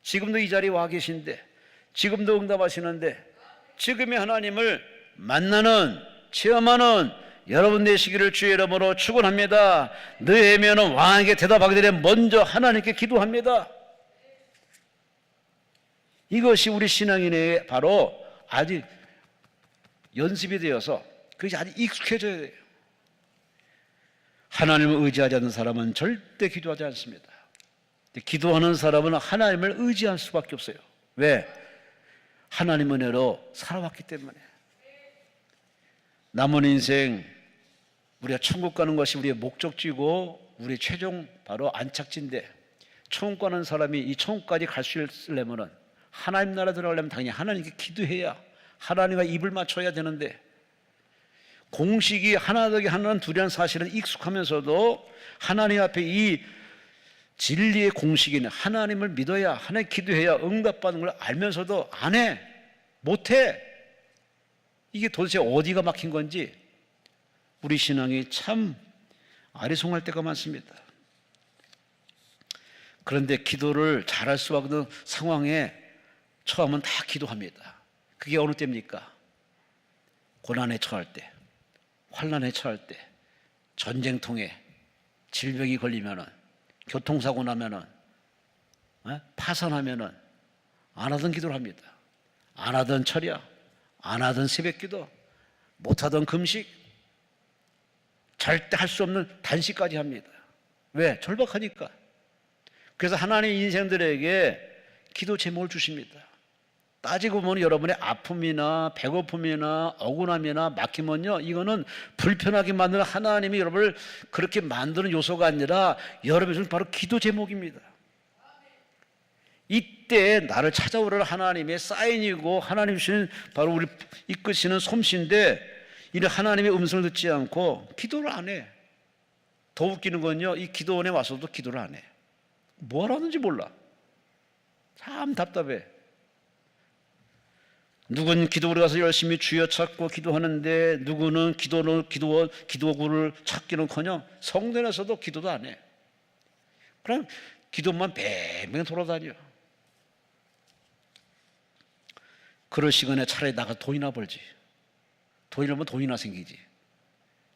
지금도 이 자리에 와 계신데, 지금도 응답하시는데, 지금의 하나님을 만나는, 체험하는 여러분 되시기를 주의 이름으로 축원합니다. 느헤미야는 왕에게 대답하기 전에 먼저 하나님께 기도합니다. 이것이 우리 신앙인의 바로 아직 연습이 되어서 그것이 아직 익숙해져야 돼요. 하나님을 의지하지 않는 사람은 절대 기도하지 않습니다. 기도하는 사람은 하나님을 의지할 수밖에 없어요. 왜? 하나님 은혜로 살아왔기 때문에. 남은 인생 우리가 천국 가는 것이 우리의 목적지고 우리의 최종 바로 안착지인데, 천국 가는 사람이 이 천국까지 갈 수 있으려면 하나님 나라 들어가려면 당연히 하나님께 기도해야, 하나님과 입을 맞춰야 되는데, 공식이 하나 더하기 하나는 둘이라는 사실은 익숙하면서도 하나님 앞에 이 진리의 공식인 하나님을 믿어야, 하나님 기도해야 응답받는 걸 알면서도 안 해, 못해. 이게 도대체 어디가 막힌 건지 우리 신앙이 참 아리송할 때가 많습니다. 그런데 기도를 잘할 수 없는 상황에 처하면 다 기도합니다. 그게 어느 때입니까? 고난에 처할 때, 환난에 처할 때, 전쟁통에, 질병이 걸리면은, 교통사고 나면은, 파산하면은 안 하던 기도를 합니다. 안 하던 철야, 안 하던 새벽기도, 못 하던 금식, 절대 할 수 없는 단식까지 합니다. 왜? 절박하니까. 그래서 하나님 인생들에게 기도 제목을 주십니다. 따지고 보면 여러분의 아픔이나 배고픔이나 억울함이나 막히면요, 이거는 불편하게 만드는 하나님이 여러분을 그렇게 만드는 요소가 아니라 여러분은 바로 기도 제목입니다. 이때 나를 찾아오라는 하나님의 사인이고 하나님 주시는 바로 우리 이끄시는 솜씨인데, 이런 하나님의 음성을 듣지 않고 기도를 안 해. 더 웃기는 건요, 이 기도원에 와서도 기도를 안 해. 뭘 하는지 몰라. 참 답답해. 누구는 기도를 가서 열심히 주여 찾고 기도하는데, 누구는 기도구를 찾기는커녕 성전에서도 기도도 안 해. 그냥 기도만 뱅뱅 돌아다녀. 그럴 시간에 차라리 나가 돈이나 벌지. 돈이 벌면 돈이나 생기지.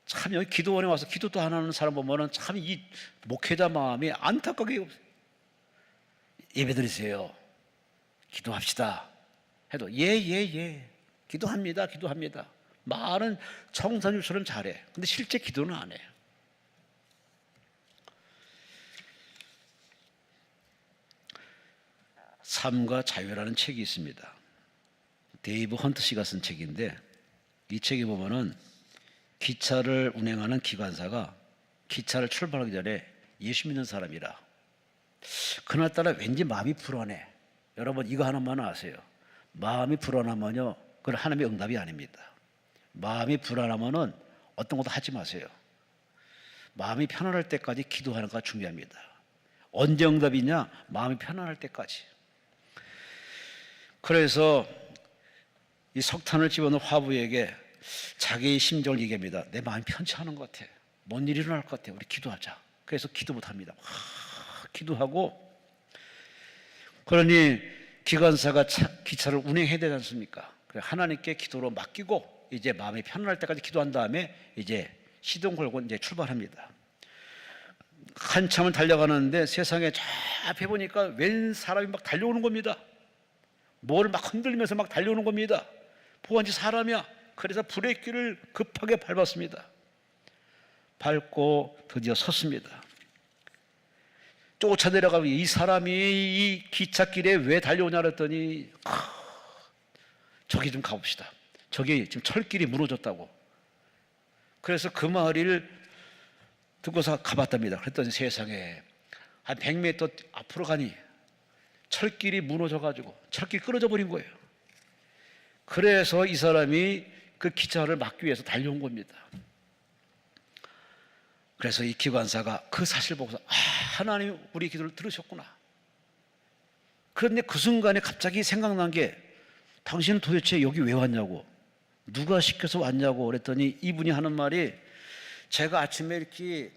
참 여기 기도원에 와서 기도도 안 하는 사람 보면은 참 이 목회자 마음이 안타깝게, 예배드리세요, 기도합시다 해도 예 기도합니다 말은 청산유처럼 잘해. 근데 실제 기도는 안 해. 삶과 자유라는 책이 있습니다. 데이브 헌트 씨가 쓴 책인데, 이 책에 보면은 기차를 운행하는 기관사가 기차를 출발하기 전에 예수 믿는 사람이라 그날따라 왠지 마음이 불안해. 여러분 이거 하나만 아세요. 마음이 불안하면요, 그건 하나님의 응답이 아닙니다. 마음이 불안하면은 어떤 것도 하지 마세요. 마음이 편안할 때까지 기도하는 것가 중요합니다. 언제 응답이냐? 마음이 편안할 때까지. 그래서 이 석탄을 집어넣은 화부에게 자기의 심정을 얘기합니다. 내 마음이 편치 않은 것 같아. 뭔 일이 일어날 것 같아. 우리 기도하자. 그래서 기도 못합니다. 기도하고, 그러니 기관사가 기차를 운행해야 되지 않습니까? 하나님께 기도로 맡기고 이제 마음이 편안할 때까지 기도한 다음에 이제 시동 걸고 이제 출발합니다. 한참을 달려가는데 세상에 저 앞에 보니까 웬 사람이 막 달려오는 겁니다. 뭘 막 흔들면서 막 달려오는 겁니다. 보안지 사람이야. 그래서 브레이크를 급하게 밟았습니다. 밟고 드디어 섰습니다. 쫓아내려가면 이 사람이 이 기찻길에 왜 달려오냐 그랬더니, 저기 좀 가봅시다. 저기 지금 철길이 무너졌다고. 그래서 그 말을 듣고서 가봤답니다. 그랬더니 세상에 한 100m 앞으로 가니 철길이 무너져가지고 철길이 끊어져 버린 거예요. 그래서 이 사람이 그 기차를 막기 위해서 달려온 겁니다. 그래서 이 기관사가 그 사실을 보고서 하나님 우리 기도를 들으셨구나. 그런데 그 순간에 갑자기 생각난 게, 당신은 도대체 여기 왜 왔냐고, 누가 시켜서 왔냐고 그랬더니 이분이 하는 말이, 제가 아침에 이렇게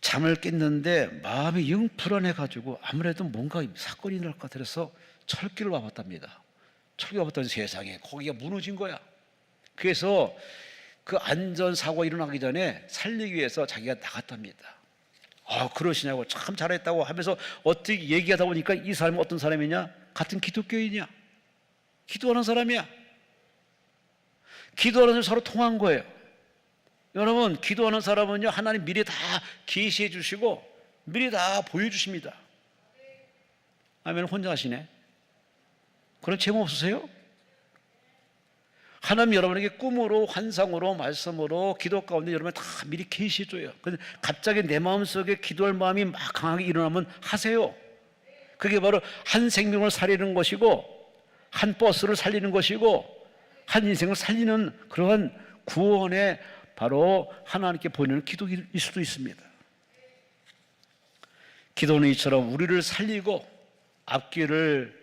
잠을 깼는데 마음이 영 불안해가지고 아무래도 뭔가 사건이 일어날 것 같아서 철길을 와봤답니다. 철길 와봤더니 세상에 거기가 무너진 거야. 그래서 그 안전사고가 일어나기 전에 살리기 위해서 자기가 나갔답니다. 그러시냐고, 참 잘했다고 하면서 어떻게 얘기하다 보니까 이 사람이 어떤 사람이냐? 같은 기독교인이야. 기도하는 사람이야. 기도하는 사람이 서로 통한 거예요. 여러분, 기도하는 사람은요, 하나님 미리 다 계시해 주시고 미리 다 보여주십니다. 아멘. 혼자 하시네. 그런 체험 없으세요? 하나님 여러분에게 꿈으로, 환상으로, 말씀으로, 기도 가운데 여러분 다 미리 계시해 줘요. 근데 갑자기 내 마음속에 기도할 마음이 막 강하게 일어나면 하세요. 그게 바로 한 생명을 살리는 것이고, 한 버스를 살리는 것이고, 한 인생을 살리는 그러한 구원의 바로 하나님께 보이는 기도일 수도 있습니다. 기도는 이처럼 우리를 살리고 앞길을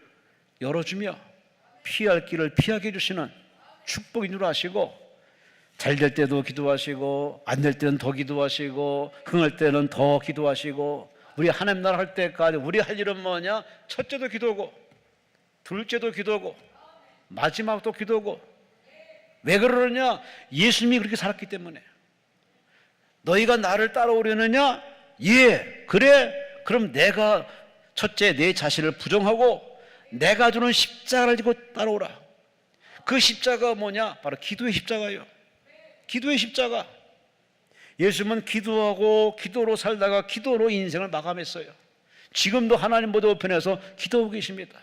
열어주며 피할 길을 피하게 해주시는 축복인 줄 아시고, 잘 될 때도 기도하시고 안 될 때는 더 기도하시고 흥할 때는 더 기도하시고, 우리 하나님 나라 할 때까지 우리 할 일은 뭐냐? 첫째도 기도고, 둘째도 기도고, 마지막도 기도고. 왜 그러느냐? 예수님이 그렇게 살았기 때문에. 너희가 나를 따라오려느냐? 예, 그래. 그럼 내가 첫째 내 자신을 부정하고 내가 주는 십자가를 지고 따라오라. 그 십자가가 뭐냐? 바로 기도의 십자가예요. 기도의 십자가. 예수님은 기도하고 기도로 살다가 기도로 인생을 마감했어요. 지금도 하나님 보좌 우편에서 기도하고 계십니다.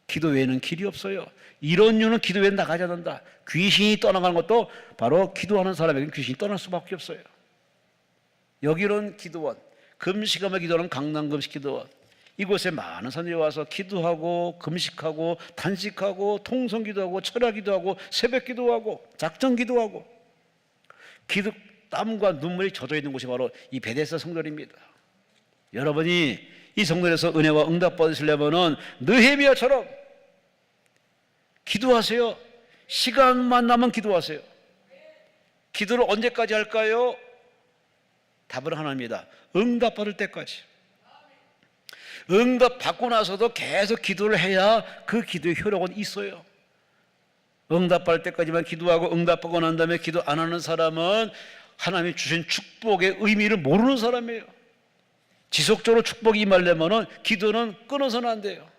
기도 외에는 길이 없어요. 이런 이유는 기도 외에는 나가지 않는다. 귀신이 떠나가는 것도 바로 기도하는 사람에게는 귀신이 떠날 수밖에 없어요. 여기는 기도원, 금식하며 기도하는 강남금식기도원. 이곳에 많은 사람들이 와서 기도하고 금식하고 단식하고 통성기도하고 철야기도하고 새벽기도하고 작정기도하고 땀과 눈물이 젖어 있는 곳이 바로 이 베데스다 성전입니다. 여러분이 이 성전에서 은혜와 응답 받으시려면 느헤미야처럼 기도하세요. 시간만 나면 기도하세요. 기도를 언제까지 할까요? 답은 하나입니다. 응답 받을 때까지. 응답 받고 나서도 계속 기도를 해야 그 기도의 효력은 있어요. 응답 받을 때까지만 기도하고 응답 받고 난 다음에 기도 안 하는 사람은 하나님이 주신 축복의 의미를 모르는 사람이에요. 지속적으로 축복이 임하려면 기도는 끊어서는 안 돼요.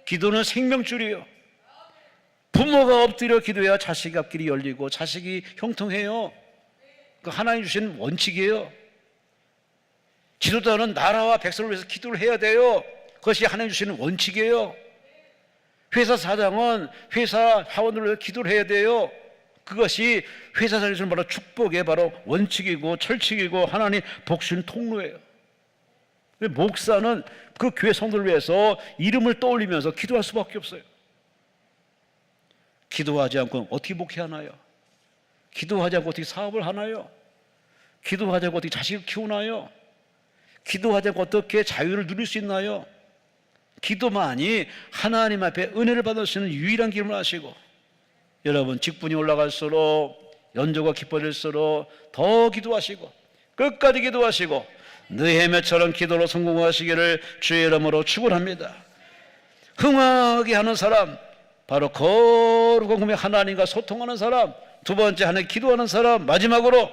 기도는 생명줄이에요. 부모가 엎드려 기도해야 자식이 앞길이 열리고 자식이 형통해요. 그 하나님 주신 원칙이에요. 지도자는 나라와 백성을 위해서 기도를 해야 돼요. 그것이 하나님 주시는 원칙이에요. 회사 사장은 회사 사원들을 위해서 기도를 해야 돼요. 그것이 회사 사장에서는 바로 축복의 바로 원칙이고 철칙이고 하나님 복신 통로예요. 목사는 그 교회 성도를 위해서 이름을 떠올리면서 기도할 수밖에 없어요. 기도하지 않고 어떻게 목회하나요? 기도하지 않고 어떻게 사업을 하나요? 기도하지 않고 어떻게 자식을 키우나요? 기도하지 않고 어떻게 자유를 누릴 수 있나요? 기도만이 하나님 앞에 은혜를 받을 수 있는 유일한 길을 아시고, 여러분 직분이 올라갈수록 연조가 깊어질수록 더 기도하시고 끝까지 기도하시고 느헤미야처럼 기도로 성공하시기를 주의 이름으로 축원합니다. 흥하게 하는 사람, 바로 거룩한 꿈에 하나님과 소통하는 사람, 두 번째 하나님 기도하는 사람, 마지막으로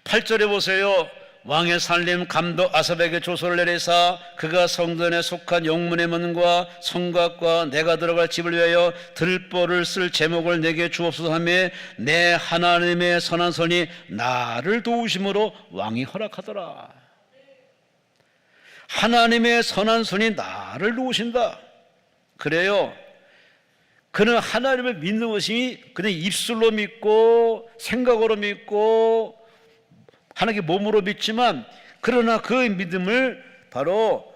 8절에 보세요. 왕의 살림 감독 아삽에게 조서를 내리사 그가 성전에 속한 영문의 문과 성곽과 내가 들어갈 집을 위하여 들보를 쓸 제목을 내게 주옵소서 하며 내 하나님의 선한 손이 나를 도우심으로 왕이 허락하더라. 하나님의 선한 손이 나를 도우신다. 그래요. 그는 하나님을 믿는 것이 그냥 입술로 믿고 생각으로 믿고 하나님께 몸으로 믿지만, 그러나 그 믿음을 바로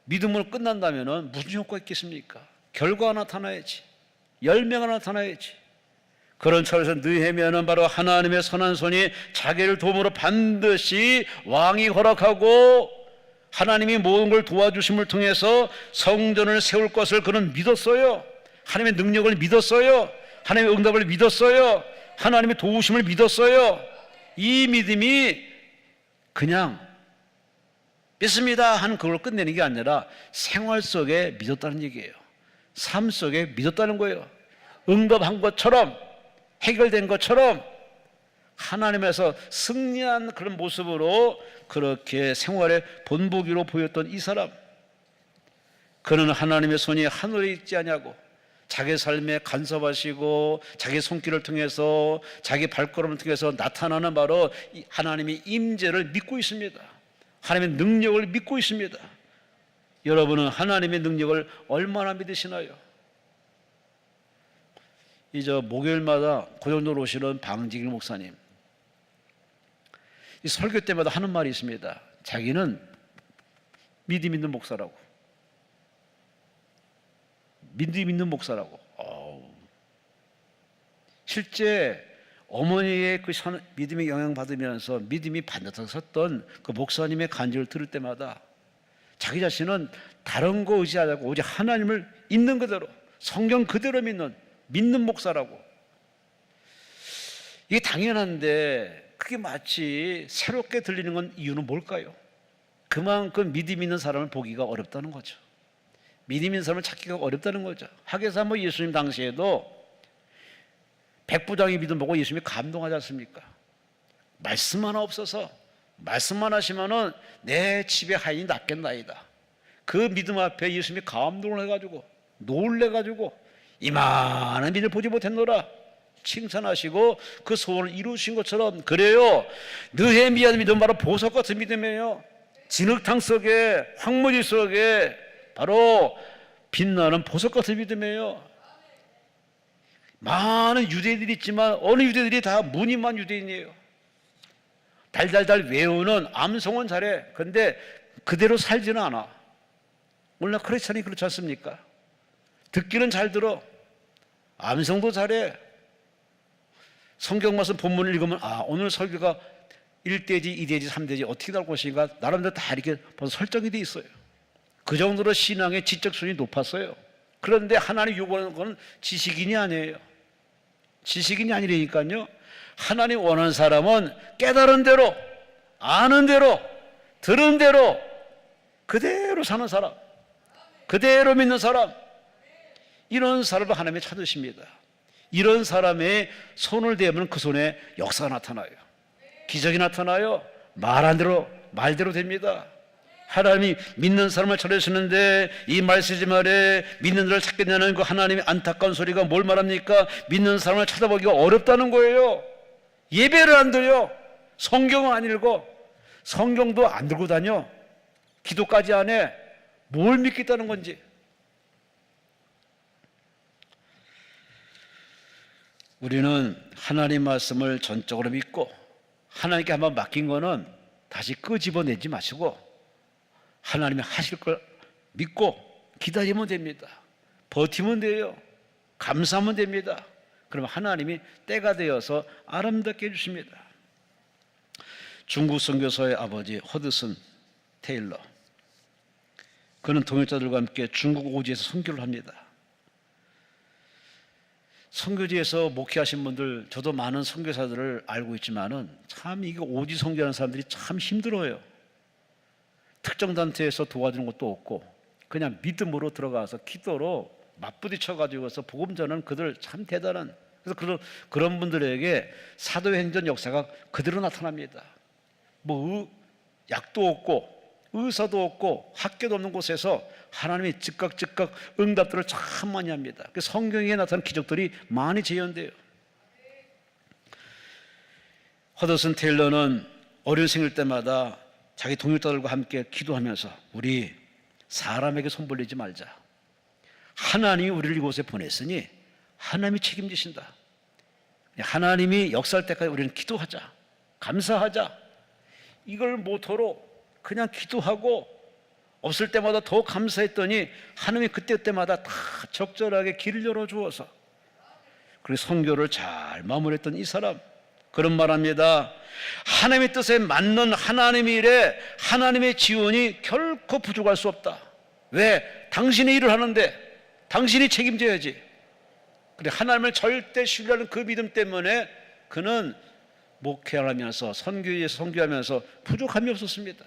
믿음으로 끝난다면 무슨 효과가 있겠습니까? 결과가 나타나야지, 열매가 나타나야지. 그런 차원에서 느헤미야는 바로 하나님의 선한 손이 자기를 도움으로 반드시 왕이 허락하고 하나님이 모든 걸 도와주심을 통해서 성전을 세울 것을 그는 믿었어요. 하나님의 능력을 믿었어요. 하나님의 응답을 믿었어요. 하나님의 도우심을 믿었어요. 이 믿음이 그냥 믿습니다 하는 그걸 끝내는 게 아니라 생활 속에 믿었다는 얘기예요. 삶 속에 믿었다는 거예요. 응답한 것처럼, 해결된 것처럼 하나님에서 승리한 그런 모습으로 그렇게 생활의 본보기로 보였던 이 사람, 그는 하나님의 손이 하늘에 있지 않냐고 자기 삶에 간섭하시고 자기 손길을 통해서 자기 발걸음을 통해서 나타나는 바로 하나님의 임재를 믿고 있습니다. 하나님의 능력을 믿고 있습니다. 여러분은 하나님의 능력을 얼마나 믿으시나요? 이제 목요일마다 고정도로 오시는 방직일 목사님, 이 설교 때마다 하는 말이 있습니다. 자기는 믿음 있는 목사라고. 믿음 있는 목사라고. 실제 어머니의 그 믿음에 영향받으면서 믿음이 반듯하게 섰던 그 목사님의 간증을 들을 때마다 자기 자신은 다른 거 의지하지 않고 오직 하나님을 있는 그대로, 성경 그대로 믿는 목사라고. 이게 당연한데 그게 마치 새롭게 들리는 건 이유는 뭘까요? 그만큼 믿음 있는 사람을 보기가 어렵다는 거죠. 믿음 있는 사람을 찾기가 어렵다는 거죠. 학예사 예수님 당시에도 백부장의 믿음 보고 예수님이 감동하지 않습니까? 말씀 하나 없어서 말씀만 하시면은 내 집에 하인이 낫겠나이다. 그 믿음 앞에 예수님이 감동을 해가지고 놀래가지고 이만한 믿음을 보지 못했노라 칭찬하시고 그 소원을 이루신 것처럼, 그래요, 느헤미야 믿음 바로 보석 같은 믿음이에요. 진흙탕 속에, 황무지 속에 바로 빛나는 보석 같은 믿음이에요. 많은 유대인들이 있지만 어느 유대인들이 다 무늬만 유대인이에요. 달달달 외우는 암송은 잘해. 근데 그대로 살지는 않아. 오늘날 크리스찬이 그렇지 않습니까? 듣기는 잘 들어, 암송도 잘해. 성경 말씀 본문을 읽으면 오늘 설교가 1대지, 2대지, 3대지 어떻게 나올 것인가 나름대로 다 이렇게 벌써 설정이 돼 있어요. 그 정도로 신앙의 지적 수준이 높았어요. 그런데 하나님 요구하는 것은 지식인이 아니에요. 지식인이 아니라니까요. 하나님 원하는 사람은 깨달은 대로, 아는 대로, 들은 대로 그대로 사는 사람, 그대로 믿는 사람, 이런 사람을 하나님이 찾으십니다. 이런 사람의 손을 대면 그 손에 역사가 나타나요. 기적이 나타나요. 말대로 됩니다. 하나님이 믿는 사람을 찾으시는데 이 말세지 말에 믿는 자를 찾겠냐는 그 하나님의 안타까운 소리가 뭘 말합니까? 믿는 사람을 찾아보기가 어렵다는 거예요. 예배를 안 드려, 성경을 안 읽어, 성경도 안 들고 다녀, 기도까지 안 해. 뭘 믿겠다는 건지. 우리는 하나님 말씀을 전적으로 믿고 하나님께 한번 맡긴 거는 다시 끄집어내지 마시고 하나님이 하실 걸 믿고 기다리면 됩니다. 버티면 돼요. 감사하면 됩니다. 그러면 하나님이 때가 되어서 아름답게 해주십니다. 중국 선교사의 아버지 허드슨 테일러, 그는 동역자들과 함께 중국 오지에서 선교를 합니다. 선교지에서 목회하신 분들, 저도 많은 선교사들을 알고 있지만은 참 이게 오지 선교하는 사람들이 참 힘들어요. 특정 단체에서 도와주는 것도 없고 그냥 믿음으로 들어가서 기도로 맞부딪혀 가지고서 복음 전하는 그들 참 대단한. 그래서 그런 분들에게 사도행전 역사가 그대로 나타납니다. 약도 없고 의사도 없고 학교도 없는 곳에서 하나님이 즉각 응답들을 참 많이 합니다. 성경에 나타난 기적들이 많이 재현돼요. 허드슨 테일러는 어린 생일 때마다 자기 동역자들과 함께 기도하면서 우리 사람에게 손 벌리지 말자. 하나님이 우리를 이곳에 보냈으니 하나님이 책임지신다. 하나님이 역사할 때까지 우리는 기도하자, 감사하자. 이걸 모토로 그냥 기도하고 없을 때마다 더 감사했더니 하나님이 그때마다 다 적절하게 길을 열어주어서 그리고 선교를 잘 마무리했던 이 사람, 그런 말합니다. 하나님의 뜻에 맞는 하나님의 일에 하나님의 지원이 결코 부족할 수 없다. 왜? 당신의 일을 하는데 당신이 책임져야지. 그래, 하나님을 절대 신뢰하는 그 믿음 때문에 그는 목회하면서 선교에서 선교하면서 부족함이 없었습니다.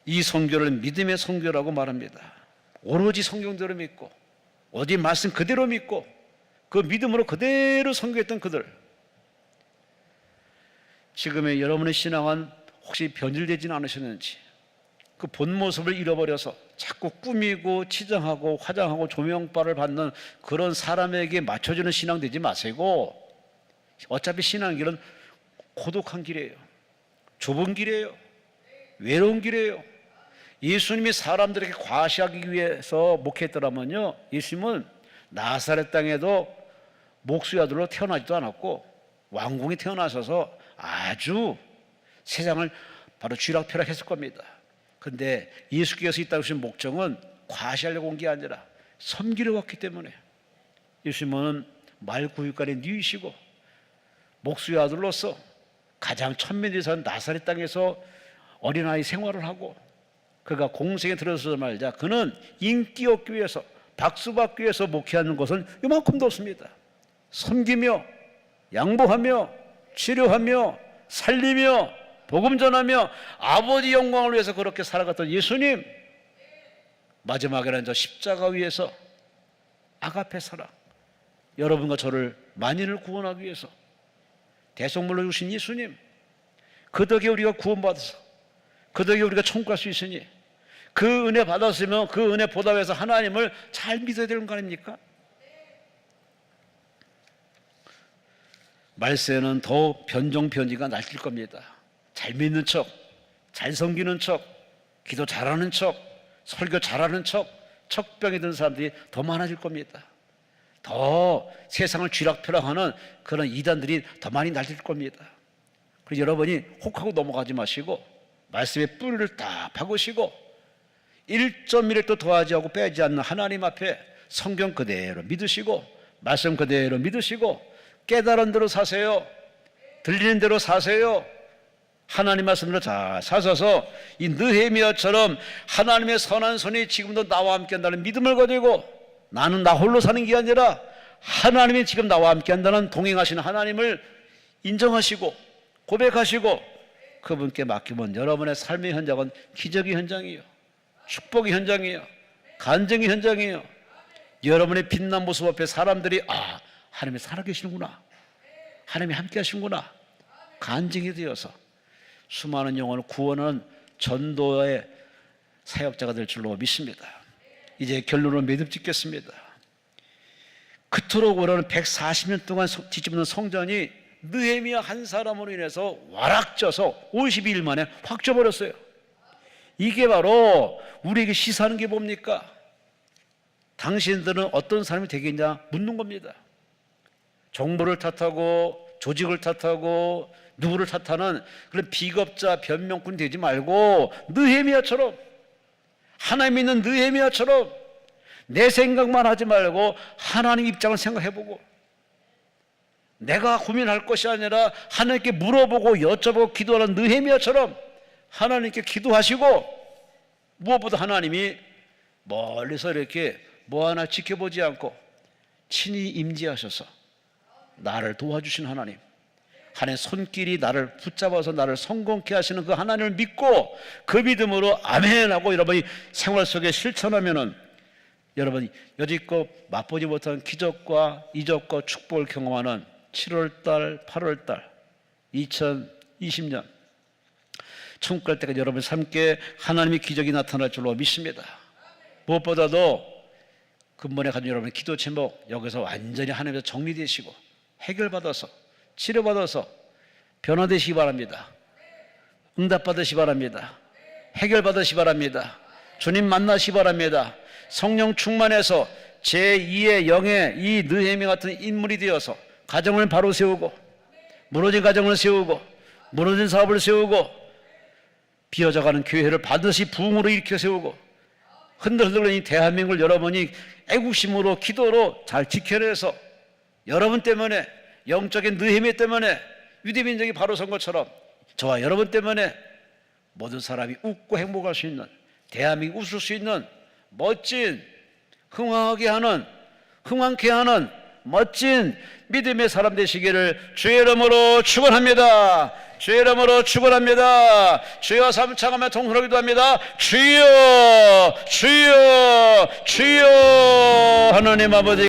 이 선교를 믿음의 선교라고 말합니다. 오로지 성경대로 믿고 오직 말씀 그대로 믿고 그 믿음으로 그대로 선교했던 그들. 지금의 여러분의 신앙은 혹시 변질되지는 않으셨는지, 그 본 모습을 잃어버려서 자꾸 꾸미고 치장하고 화장하고 조명빨을 받는 그런 사람에게 맞춰주는 신앙 되지 마시고, 어차피 신앙 길은 고독한 길이에요. 좁은 길이에요. 외로운 길이에요. 예수님이 사람들에게 과시하기 위해서 목회했더라면요, 예수님은 나사렛 땅에도 목수의 아들로 태어나지도 않았고 왕궁에 태어나셔서 아주 세상을 바로 쥐락펴락했을 겁니다. 그런데 예수께서 이 땅에 오신 목적은 과시하려고 온 게 아니라 섬기러 왔기 때문에, 예수님은 말구유간에 누이시고 목수의 아들로서 가장 천민들이 사는 나사렛 땅에서 어린아이 생활을 하고, 그가 공생에 들어서자마자 그는 인기 얻기 위해서, 박수 받기 위해서 목회하는 것은 이만큼도 없습니다. 섬기며 양보하며 치료하며 살리며 복음 전하며 아버지 영광을 위해서 그렇게 살아갔던 예수님, 마지막에는 저 십자가 위에서 아가페 사랑, 여러분과 저를 만인을 구원하기 위해서 대속물로 주신 예수님, 그 덕에 우리가 구원받아서 그 덕에 우리가 천국 갈 수 있으니 그 은혜 받았으면 그 은혜 보답해서 하나님을 잘 믿어야 되는 거 아닙니까? 말세는 더 변종변이가 날뛸 겁니다. 잘 믿는 척, 잘 섬기는 척, 기도 잘하는 척, 설교 잘하는 척, 척병이 든 사람들이 더 많아질 겁니다. 더 세상을 쥐락펴락하는 그런 이단들이 더 많이 날뛸 겁니다. 그래서 여러분이 혹하고 넘어가지 마시고 말씀의 뿌리를 딱 박으시고 1.1도 더하지 하고 빼지 않는 하나님 앞에 성경 그대로 믿으시고 말씀 그대로 믿으시고 깨달은 대로 사세요. 들리는 대로 사세요. 하나님 말씀으로 잘 사셔서 이 느헤미야처럼 하나님의 선한 손이 지금도 나와 함께 한다는 믿음을 가지고 나는 나 홀로 사는 게 아니라 하나님이 지금 나와 함께 한다는 동행하시는 하나님을 인정하시고 고백하시고 그분께 맡기면 여러분의 삶의 현장은 기적의 현장이에요. 축복의 현장이에요. 간증의 현장이에요. 여러분의 빛난 모습 앞에 사람들이 하나님이 살아계시는구나, 하나님이 함께 하시는구나 간증이 되어서 수많은 영혼을 구원하는 전도의 사역자가 될 줄로 믿습니다. 이제 결론을 매듭 짓겠습니다. 그토록 오라는 140년 동안 뒤집는 성전이 느헤미야 한 사람으로 인해서 와락져서 52일 만에 확 져버렸어요. 이게 바로 우리에게 시사하는 게 뭡니까? 당신들은 어떤 사람이 되겠냐 묻는 겁니다. 정보를 탓하고 조직을 탓하고 누구를 탓하는 그런 비겁자 변명꾼 되지 말고 느헤미야처럼, 하나님 있는 느헤미야처럼 내 생각만 하지 말고 하나님 입장을 생각해보고 내가 고민할 것이 아니라 하나님께 물어보고 여쭤보고 기도하는 느헤미야처럼 하나님께 기도하시고, 무엇보다 하나님이 멀리서 이렇게 뭐 하나 지켜보지 않고 친히 임재하셔서 나를 도와주신 하나님, 하나님의 손길이 나를 붙잡아서 나를 성공케 하시는 그 하나님을 믿고 그 믿음으로 아멘하고 여러분이 생활 속에 실천하면은 여러분이 여지껏 맛보지 못한 기적과 이적과 축복을 경험하는 7월달, 8월달 2020년 천국 갈 때까지 여러분 삶께 하나님의 기적이 나타날 줄로 믿습니다. 무엇보다도 근본에 가진 여러분의 기도 제목 여기서 완전히 하나님께서 정리되시고 해결받아서 치료받아서 변화되시기 바랍니다. 응답받으시기 바랍니다. 해결받으시기 바랍니다. 주님 만나시기 바랍니다. 성령 충만해서 제2의 영의 이 느헤미 같은 인물이 되어서 가정을 바로 세우고 무너진 가정을 세우고 무너진 사업을 세우고 비어져가는 교회를 반드시 부흥으로 일으켜 세우고 흔들흔들거리는 이 대한민국을 여러분이 애국심으로 기도로 잘 지켜내서 여러분 때문에 영적인 느헤미 때문에 유대민족이 바로 선 것처럼 저와 여러분 때문에 모든 사람이 웃고 행복할 수 있는, 대한민국 웃을 수 있는 멋진 흥황하게 하는, 흥황케 하는 멋진 믿음의 사람 되시기를 주의 이름으로 축원합니다. 주의 이름으로 축원합니다. 주여 삼창하며 통솔하기도 합니다. 주여 주여 주여. 하나님 아버지